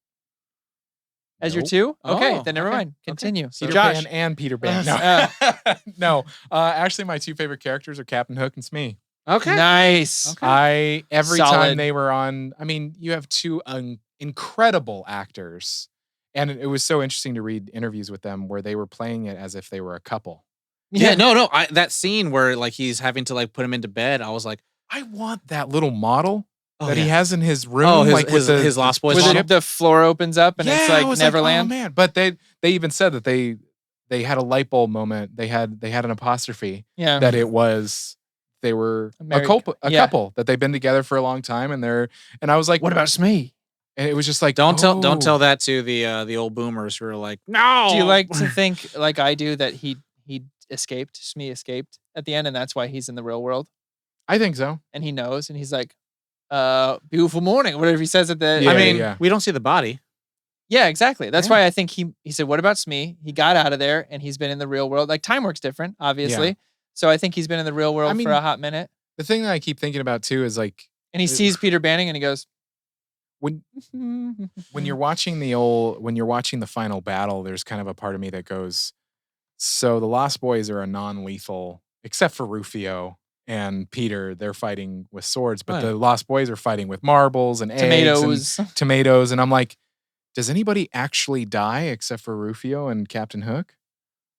as your Nope. two. Okay, Oh, then never okay. mind. Continue. Peter Josh. Pan and Peter Pan. No. No. Actually, my two favorite characters are Captain Hook and Smee. Okay. Nice. Okay. Every Solid. time they were on, I mean, you have two incredible actors. And it was so interesting to read interviews with them where they were playing it as if they were a couple. Yeah. No. That scene where like he's having to like put him into bed. I was like, I want that little model oh, that yeah. he has in his room. Oh, like with his Lost Boys Where model? the floor opens up and it's I like was Neverland. Like, oh man! But they even said that they had a light bulb moment. They had an apostrophe Yeah. that it was they were a couple that they've been together for a long time and I was like, What about Smee? And it was just like, don't tell that to the old boomers who are like, no. Do you like to think like I do that he escaped, Smee escaped at the end, and that's why he's in the real world? I think so. And he knows, and he's like, beautiful morning, whatever he says at the. Yeah, I mean, yeah. we don't see the body. Yeah, exactly. That's Yeah. why I think he said, what about Smee? He got out of there, and he's been in the real world. Like time works different, obviously. Yeah. So I think he's been in the real world I mean- for a hot minute, The thing that I keep thinking about too is like and he sees Peter Banning, and he goes, when you're watching the final battle, there's kind of a part of me that goes, so the Lost Boys are a non-lethal, except for Rufio and Peter. They're fighting with swords, but Right. the Lost Boys are fighting with marbles and eggs and tomatoes. And I'm like, does anybody actually die except for Rufio and Captain Hook?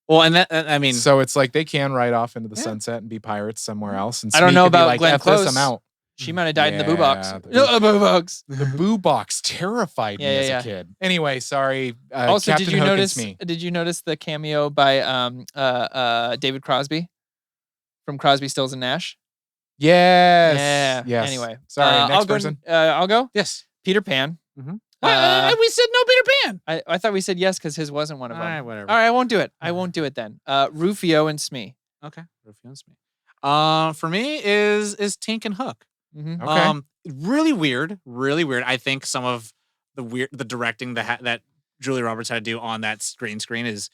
Well, and that I mean, So it's like they can ride off into the Yeah. sunset and be pirates somewhere else. And I don't Smee know could be about like, Glenn F this, Close. I'm out. She might have died in the boo box. Yeah, No, boo box. The boo box terrified me Yeah, as yeah, a kid. Anyway, sorry. Also, Captain did you Hook notice? and Smee. Did you notice the cameo by David Crosby from Crosby, Stills and Nash? Yes. Yeah. Yes. Anyway, Sorry. I'll Next go, person. I'll go. yes. Peter Pan. We said no Peter Pan. I thought we said yes because his wasn't one of them. All right, whatever. All right, I won't do it. I won't do it then. Rufio and Smee. Okay. Rufio and Smee. For me is Tink and Hook. Mm-hmm. Okay. Really weird. I think some of the directing that Julia Roberts had to do on that screen is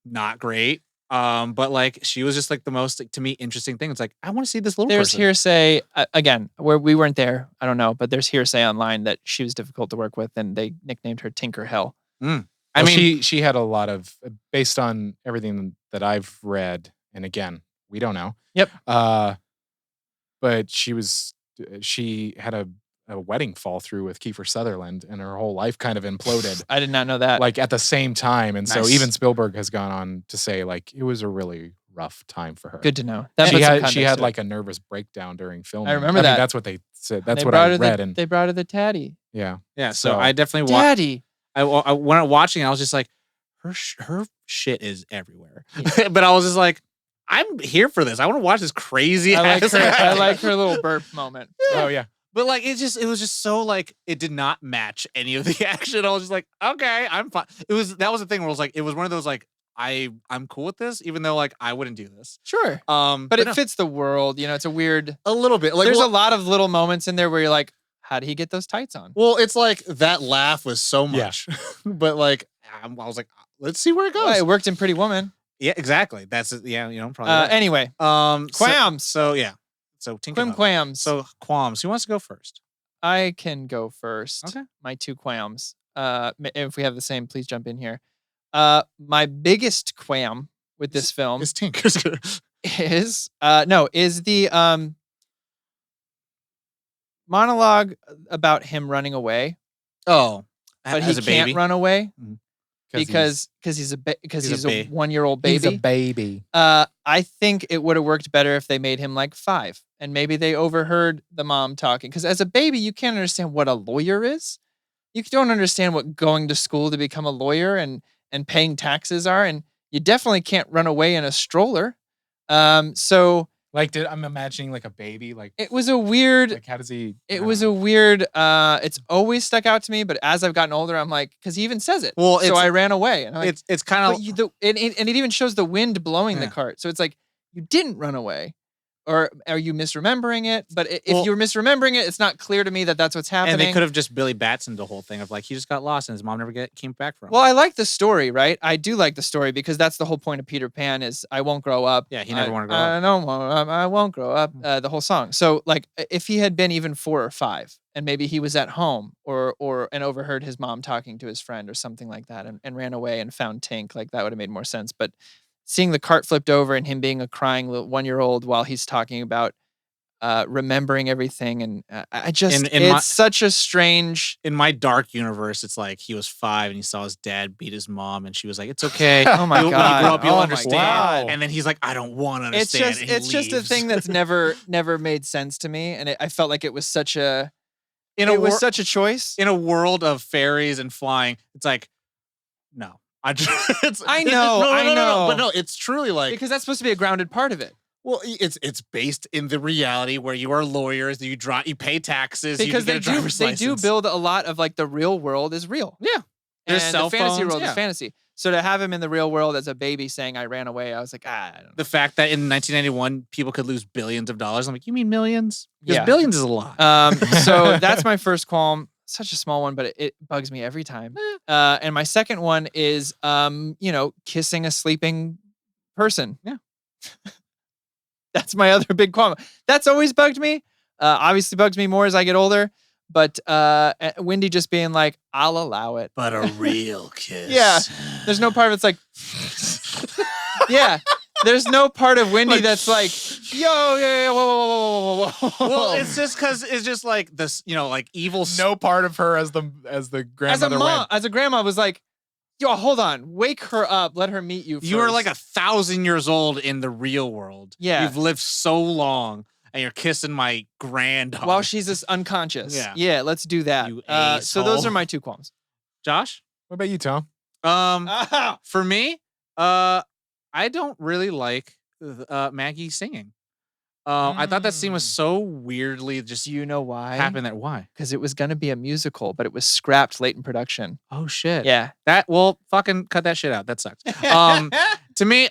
not great. But like she was just like the most to me interesting thing. It's like I want to see this little There's person. hearsay again where we weren't there. I don't know, but there's hearsay online that she was difficult to work with, and they nicknamed her Tinker Hell. I Well, mean, she had a lot of, based on everything that I've read, and again, we don't know. Yep. But she had a wedding fall through with Kiefer Sutherland, and her whole life kind of imploded. I did not know that. Like at the same time. And so Nice. even Spielberg has gone on to say like it was a really rough time for her. Good to know. That She puts some had context to it. like a nervous breakdown during filming. remember I mean, that. that's what they said. That's They what brought I her read. the, And they brought her the tatty. yeah. yeah. So so- I definitely watched. Daddy. I when I watching, I was just like, her shit is everywhere. But I was just like, I'm here for this. I want to watch this crazy. I like ass her. I acting. like her little burp moment. Oh yeah. But like it was just so like it did not match any of the action. I was just like, okay, I'm fine. That was the thing where it was like it was one of those like I'm cool with this, even though like I wouldn't do this. Sure. But But it no, fits the world. You know, it's a weird. a little bit. Like There's well, a lot of little moments in there where you're like, how did he get those tights on? well, it's like that laugh was so Yeah. much, but like I was like, let's see where it goes. Well, it worked in Pretty Woman. Yeah, exactly. That's yeah, probably. Right. Anyway, Quams. So yeah, so Tinker. Quim Quams. So Quams. Who wants to go first? I can go first. Okay. My two qualms. If we have the same, please jump in here. My biggest qualm with this film It's Tinker. is the monologue about him running away. Oh, but he As a can't baby? run away Because because he's a 'Cause 1-year-old baby. he's a baby. I think it would have worked better if they made him like 5 and maybe they overheard the mom talking. Because as a baby, you can't understand what a lawyer is. You don't understand what going to school to become a lawyer and paying taxes are, and you definitely can't run away in a stroller. So Like, I'm imagining like a baby. Like, it was a weird. like how does he? I It don't was know. a weird. It's always stuck out to me, but as I've gotten older, I'm like, because he even says it. Well, so it's- I ran away, and I'm like, It's kind but of and it even shows the wind blowing the Yeah. cart. So it's like you didn't run away, or are you misremembering it? But if Well- you're misremembering it, it's not clear to me that that's what's happening. and they could have just Billy Batson the whole thing of like he just got lost and his mom never came back from him. Well, I like the story, right? I do like the story because that's the whole point of Peter Pan is I won't grow up. Yeah, he never wanted to grow I up. don't want. I won't grow up. The whole song. So, like, if he had been even 4 or 5, and maybe he was at home and overheard his mom talking to his friend or something like that, and ran away and found Tink, like that would have made more sense. But seeing the cart flipped over and him being a crying 1-year-old while he's talking about remembering everything, and I just it's such a strange. In my dark universe, it's like he was 5 and he saw his dad beat his mom, and she was like, "It's okay. Oh my When God. you grow up, you'll Oh my understand." God. And then he's like, "I don't want to It's understand." just a thing that's never made sense to me, and I felt like it was such a such a choice. In a world of fairies and flying, it's like, no. I know. But no, it's truly like Because that's supposed to be a grounded part of it. well, it's based in the reality where you are lawyers, you pay taxes, Because you get a driver's they license. do build a lot of like the real world is real. Yeah. There's and cell the fantasy phones, world yeah. is fantasy. So to have him in the real world as a baby saying I ran away, I was like, I don't know. The fact that in 1991 people could lose billions of dollars, I'm like, you mean millions? Because Yeah. billions is a lot. So that's my first qualm. Such a small one, but it bugs me every time. And my second one is, kissing a sleeping person. Yeah. That's my other big qualm. That's always bugged me. Obviously bugs me more as I get older. But Wendy just being like, I'll allow it. But a real kiss. Yeah. There's no part of it's like, yeah. There's no part of Wendy that's like, whoa, whoa. Well, it's just because it's just like this, like evil. No part of her as the grandmother went. As a grandma was like, yo, hold on, wake her up, let her meet you first. You are like 1,000 years old in the real world. Yeah. You've lived so long, and you're kissing my granddaughter. while she's just unconscious. Yeah. Yeah, let's do that. You So those asshole. are my 2 qualms. Josh. What about you, Tom? For me, I don't really like Maggie singing. I thought that scene was so weirdly just Do you know why? happened. That why? Because it was going to be a musical, but it was scrapped late in production. Oh shit. Yeah. Fucking cut that shit out. That sucks. To me,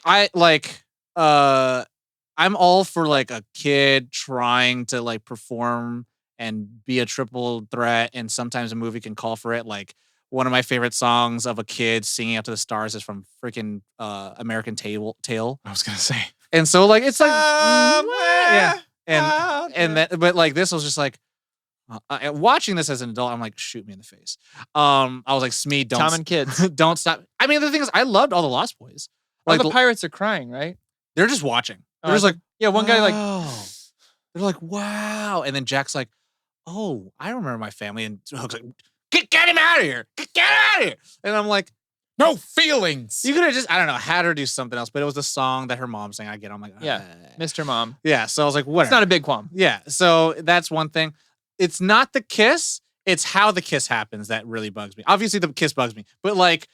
I'm all for like a kid trying to like perform and be a triple threat, and sometimes a movie can call for it. Like one of my favorite songs of a kid singing out to the stars is from freaking American Tail. I was gonna say. And so like it's like Somewhere and that, but like this was just like watching this as an adult, I'm like, shoot me in the face. I was like, Smee, don't Tom and kids. don't stop. I mean, the thing is, I loved all the Lost Boys. All Like the pirates are crying, right? they're just watching. They're Oh, just like, yeah, one guy like, wow. They're like, wow. And then Jack's like, oh, I remember my family. And Hook's like, get him out of here. Get him out of here. And I'm like, No feelings. you could have just, I don't know, had her do something else. But it was the song that her mom sang. I'm like, Yeah. Mr. Mom. Yeah. So I was like, whatever. It's not a big qualm. Yeah. So that's one thing. It's not the kiss. It's how the kiss happens that really bugs me. Obviously, the kiss bugs me. But like,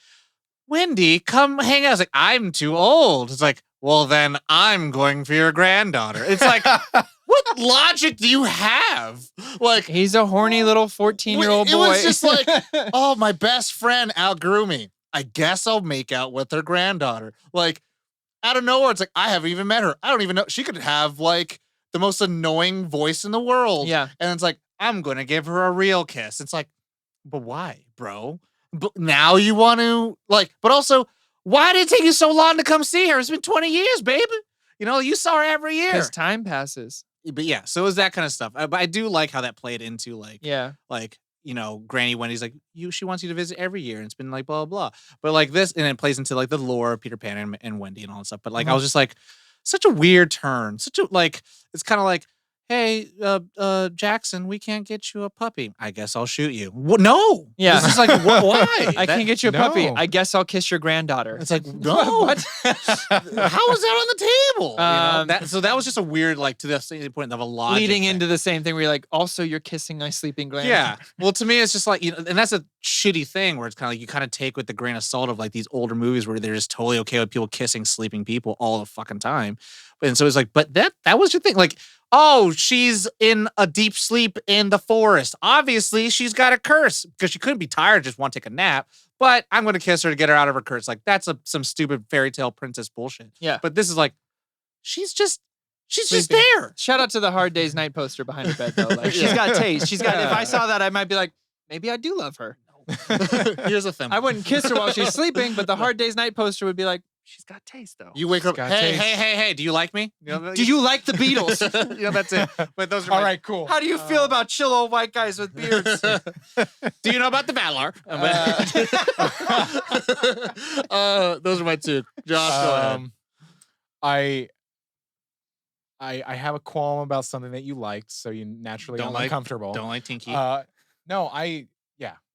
Wendy, come hang out. It's like, I'm too old. It's like, well, then I'm going for your granddaughter. It's like, what logic do you have? Like, He's a horny little 14-year-old boy. It was just like, oh, my best friend outgrew me. I guess I'll make out with her granddaughter. Like, out of nowhere, it's like, I haven't even met her. I don't even know. She could have like the most annoying voice in the world. Yeah. And it's like, I'm going to give her a real kiss. It's like, but why, bro? But now you want to like, but also, why did it take you so long to come see her? It's been 20 years, baby. You saw her every year. Because time passes. But yeah, so it was that kind of stuff. But I do like how that played into like, Yeah. like, Granny Wendy's like, she wants you to visit every year. And it's been like, blah, blah, blah. But like this, and it plays into like the lore of Peter Pan and Wendy and all that stuff. But like, I was just like, such a weird turn. It's kind of like, hey, Jackson, we can't get you a puppy. I guess I'll shoot you. No. Yeah. This is like, why? I can't get you a puppy. no. I guess I'll kiss your granddaughter. It's like, no. What? How is that on the table? So that was just a weird, like, to the point of a logic Leading thing. into the same thing where you're like, also you're kissing my sleeping granddaughter. Yeah. Well, to me, it's just like, and that's a shitty thing where it's kind of like you kind of take with the grain of salt of like these older movies where they're just totally okay with people kissing sleeping people all the fucking time. And so it's like, but that was your thing. Like, oh, she's in a deep sleep in the forest. Obviously, she's got a curse because she couldn't be tired, just want to take a nap. But I'm going to kiss her to get her out of her curse. Like, that's some stupid fairy tale princess bullshit. Yeah. But this is like, she's just Sleeping. there. Shout out to the Hard Day's Night poster behind her bed though. Like she's got taste. She's got. If I saw that, I might be like, maybe I do love her. Here's the thing. I wouldn't kiss her while she's sleeping, but the Hard Day's Night poster would be like, she's got taste though. You wake up, got hey, taste. hey, do you like me? Do you like the Beatles? That's it. But those are All right, cool. How do you feel about chill old white guys with beards? Do you know about the Valar? Those are my two. Josh, go ahead. I have a qualm about something that you liked, so you naturally Don't are like- uncomfortable. Don't like Tinky. No, I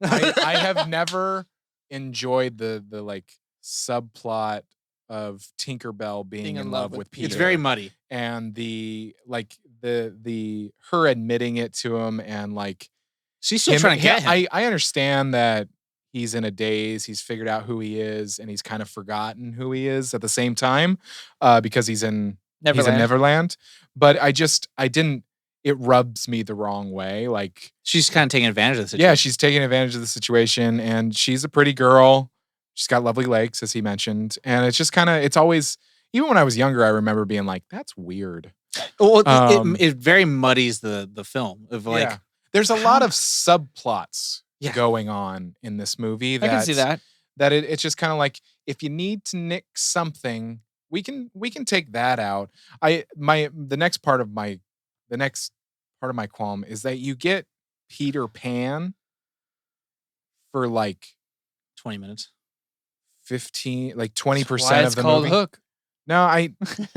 have never enjoyed the like subplot of Tinkerbell being in love with Peter. It's very muddy. And the her admitting it to him and like She's still trying to get him. I understand that he's in a daze, he's figured out who he is, and he's kind of forgotten who he is at the same time, because he's in Neverland. But it rubs me the wrong way. Like She's kind of taking advantage of the situation. yeah, she's taking advantage of the situation, and she's a pretty girl. She's got lovely legs, as he mentioned, and it's just kind of, it's always, even when I was younger, I remember being like, that's weird. Well, it very muddies the film of like, Yeah. There's a lot of subplots Yeah. going on in this movie. I can see that. That it's just kind of like, if you need to nick something, we can take that out. The next part of my qualm is that you get Peter Pan for like 20 minutes. 20% Why of it's the called movie. Hook. No, I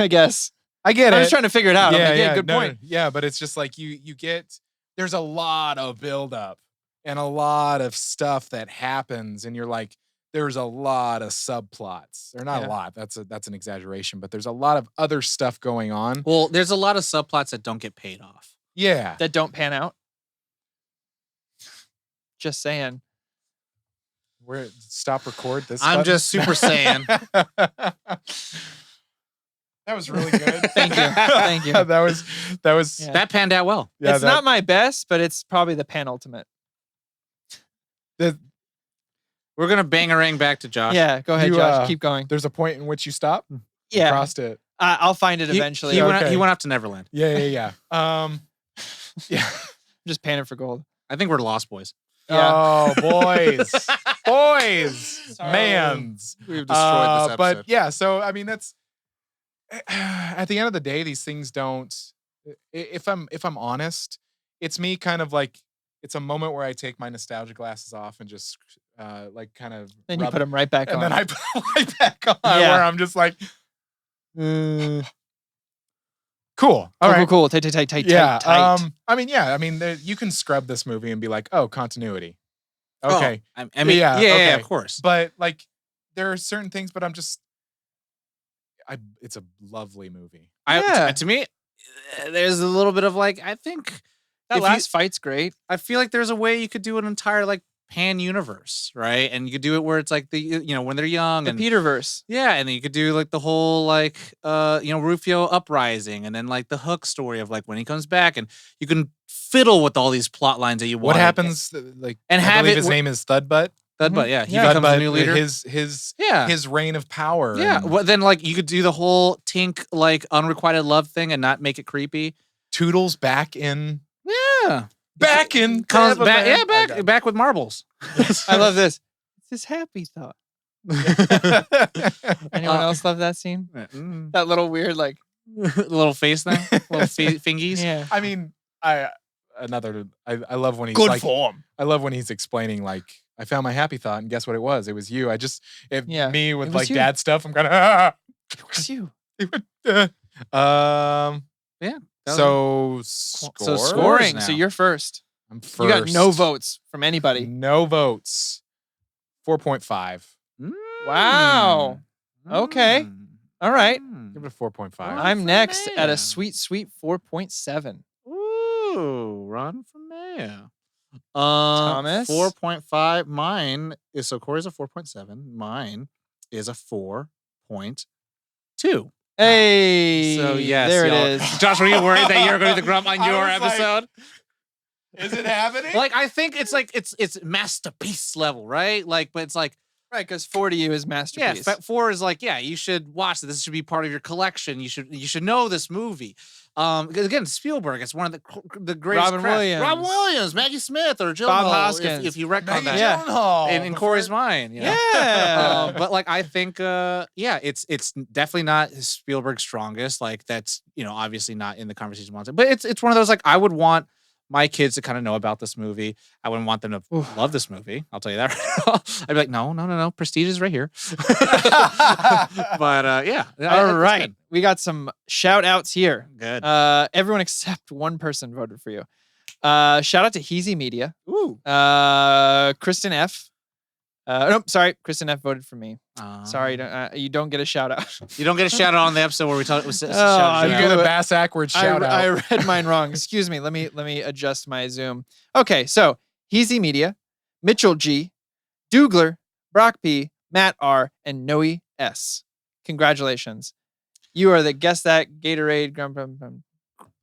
guess. get I'm it. just trying to figure it out. Yeah, I'm like, yeah, good no, point. yeah, but it's just like you get, there's a lot of buildup and a lot of stuff that happens, and you're like, there's a lot of subplots. Or not a Yeah. lot. That's an exaggeration, but there's a lot of other stuff going on. Well, there's a lot of subplots that don't get paid off. Yeah. That don't pan out. Just saying. Stop record this. I'm button? just Super Saiyan. That was really good. Thank you. Thank you. that was Yeah. That panned out well. yeah, It's not my best, but it's probably the penultimate. the, We're going to bangarang back to Josh. Yeah, go ahead, You, Josh. Keep going. there's a point in which you stop. You Yeah, crossed it. I'll find it He- eventually. He, I'm went, Okay. he went off to Neverland. Yeah. Yeah. just panning for gold. I think we're Lost Boys. Yeah. Oh, boys, Sorry. mans. We've destroyed this episode. But yeah, so I mean, that's at the end of the day, these things don't. If I'm honest, it's me kind of like, it's a moment where I take my nostalgia glasses off and just like kind of Then you rub put them right back and on. then I put them right back on, Yeah. where I'm just like, cool. All right. Cool. Tight. Yeah. tight. I mean, you can scrub this movie and be like, oh, continuity. Oh, Okay. I mean, Yeah, yeah, okay. of course. But like, there are certain things, but it's a lovely movie. Yeah. To me, there's a little bit of like, I think That if last fight's great. I feel like there's a way you could do an entire like pan universe, right? And you could do it where it's like when they're young The and Peterverse. yeah, and then you could do like the whole like Rufio uprising, and then like the Hook story of like when he comes back, and you can fiddle with all these plot lines that you want. What happens? Like, And I have believe it his wh- name is Thudbutt. Thudbutt, yeah, he Yeah. becomes the new leader. His reign of power. Yeah. and Well, then like you could do the whole Tink like unrequited love thing and not make it creepy. Toodles back in Yeah. Neverland. Comes back. Yeah, Okay. back with marbles. I love this. It's this happy thought. Anyone else love that scene? Mm. That little weird like. Little face thing, little fingies. Yeah. I mean, I love when he's Good like, form. I love when he's explaining like, I found my happy thought, and guess what it was? It was you. Yeah, Me it with was like you. dad stuff. I'm kind of It was you. So So score. Scoring. now. So you're first. I'm first. You got no votes from anybody. No votes. 4.5. Wow. Okay. All right. Give it a 4.5. I'm for next at mayor. a sweet 4.7. Ooh, run for mayor. Thomas? 4.5. Mine is, so Corey's a 4.7. Mine is a 4.2. Hey. So yes, there it y'all- is. Josh, were you worried that you're going to be the grump on I your was like- episode? Is it happening? Like, I think it's like it's masterpiece level, right? Like, but it's like, Right, because 4 to you is yeah, masterpiece. 4 is like, yeah, you should watch this. This should be part of your collection. You should know this movie. Because again, Spielberg, it's one of the greatest. Robin crafts. Williams. Robin Williams, Maggie Smith, or Jill Bob Hall, Hoskins. if you retcon Maggie that. Yeah. Gyllenhaal. In Corey's mind, you know? Yeah. But like, I think, yeah, it's definitely not Spielberg's strongest. Like, that's, obviously not in the conversation. But it's one of those, like, I would want my kids to kind of know about this movie. I wouldn't want them to love this movie. I'll tell you that. I'd be like, no. Prestige is right here. But yeah. All right. We got some shout outs here. Good. Everyone except one person voted for you. Shout out to Heezy Media. Ooh. Kristen F. Nope, sorry. Kristen F voted for me. Sorry, you don't get a shout out. You don't get a shout out on the episode where we talk. I You Shout get out. a bass backwards shout out. I read mine wrong. Excuse me. Let me adjust my Zoom. Okay, so Heezy Media, Mitchell G, Dougler, Brock P, Matt R, and Noe S. Congratulations. You are the Guess That Gatorade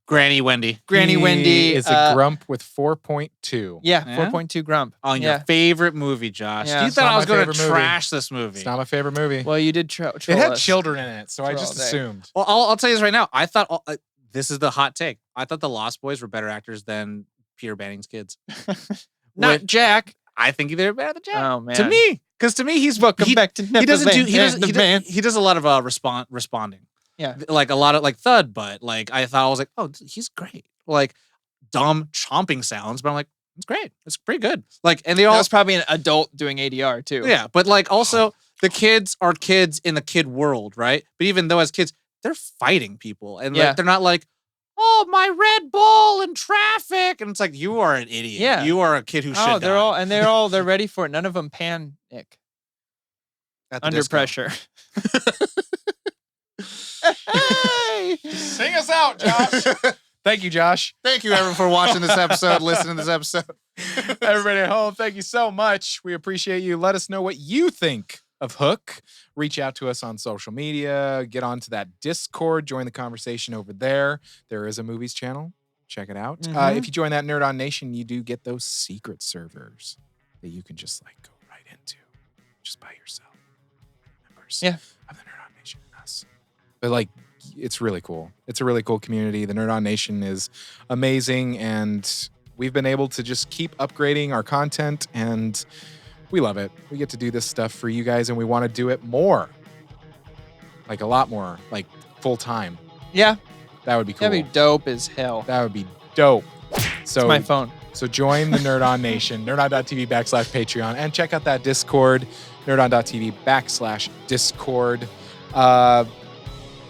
Granny Wendy Granny He Wendy. is a grump with 4.2. Yeah, Yeah? 4.2 grump. on your favorite movie, Josh. Yeah. You It's thought not I was my going to favorite movie. trash this movie. It's not my favorite movie. Well, you did troll it had us. children in it, so I For just all day. assumed. Well, I'll tell you this right now. I thought this is the hot take. I thought the Lost Boys were better actors than Peter Banning's kids. Not With- Jack. I think they're better than Jack. Oh man. To me, because to me, he's Welcome back to he doesn't do Neverland. he does a lot of responding. Yeah. Like a lot of like thud, but like I thought I was like, oh, he's great. Like dumb chomping sounds, but I'm like, it's great. It's pretty good. Like, and they That all was probably an adult doing ADR too. yeah, but like also the kids are kids in the kid world, right? But even though as kids, they're fighting people, and like, Yeah. they're not like, oh, my Red Bull in traffic, and it's like you are an idiot. Yeah. You are a kid who should. Oh, they're die. all they're ready for it. None of them panic At the under disco. pressure. Hey! Sing us out, Josh. Thank you, Josh. Thank you, everyone, for watching this episode, listening to this episode. Everybody at home, thank you so much. We appreciate you. Let us know what you think of Hook. Reach out to us on social media. Get onto that Discord. Join the conversation over there. There is a movies channel. Check it out. Mhm. If you join that Nerd On Nation, you do get those secret servers that you can just like go right into just by yourself. Members Yeah. of the Nerd On Nation and us. But like, it's really cool. It's a really cool community. The Nerd On Nation is amazing, and we've been able to just keep upgrading our content, and we love it. We get to do this stuff for you guys, and we want to do it more. Like a lot more, like full time. Yeah, That would be cool. that'd be dope as hell. That would be dope. So It's my phone. So join the Nerd On Nation, nerdon.tv/Patreon, and check out that Discord, nerdon.tv/Discord.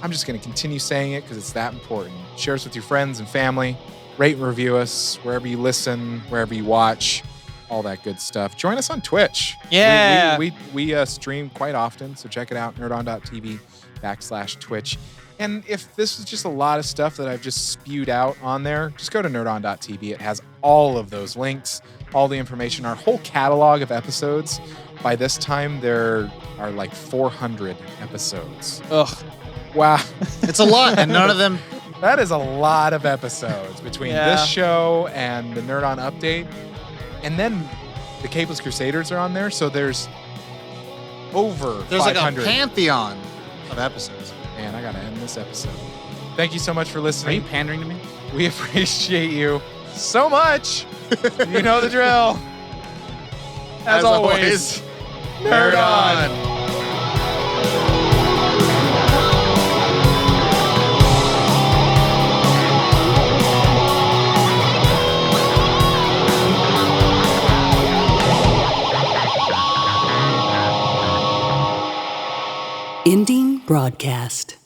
I'm just going to continue saying it because it's that important. Share us with your friends and family. Rate and review us wherever you listen, wherever you watch, all that good stuff. Join us on Twitch. Yeah. We stream quite often, so check it out, nerdon.tv/Twitch. And if this is just a lot of stuff that I've just spewed out on there, just go to nerdon.tv. It has all of those links, all the information, our whole catalog of episodes. By this time, there are like 400 episodes. Ugh. Wow. It's a lot, and none of them. That is a lot of episodes between Yeah. this show and the Nerd On Update. And then the Capeless Crusaders are on there, so there's over There's like a 500. pantheon of episodes. Man, I gotta end this episode. Thank you so much for Are listening. you pandering to me? We appreciate you so much. You know the drill. As always, Nerd On. Ending broadcast.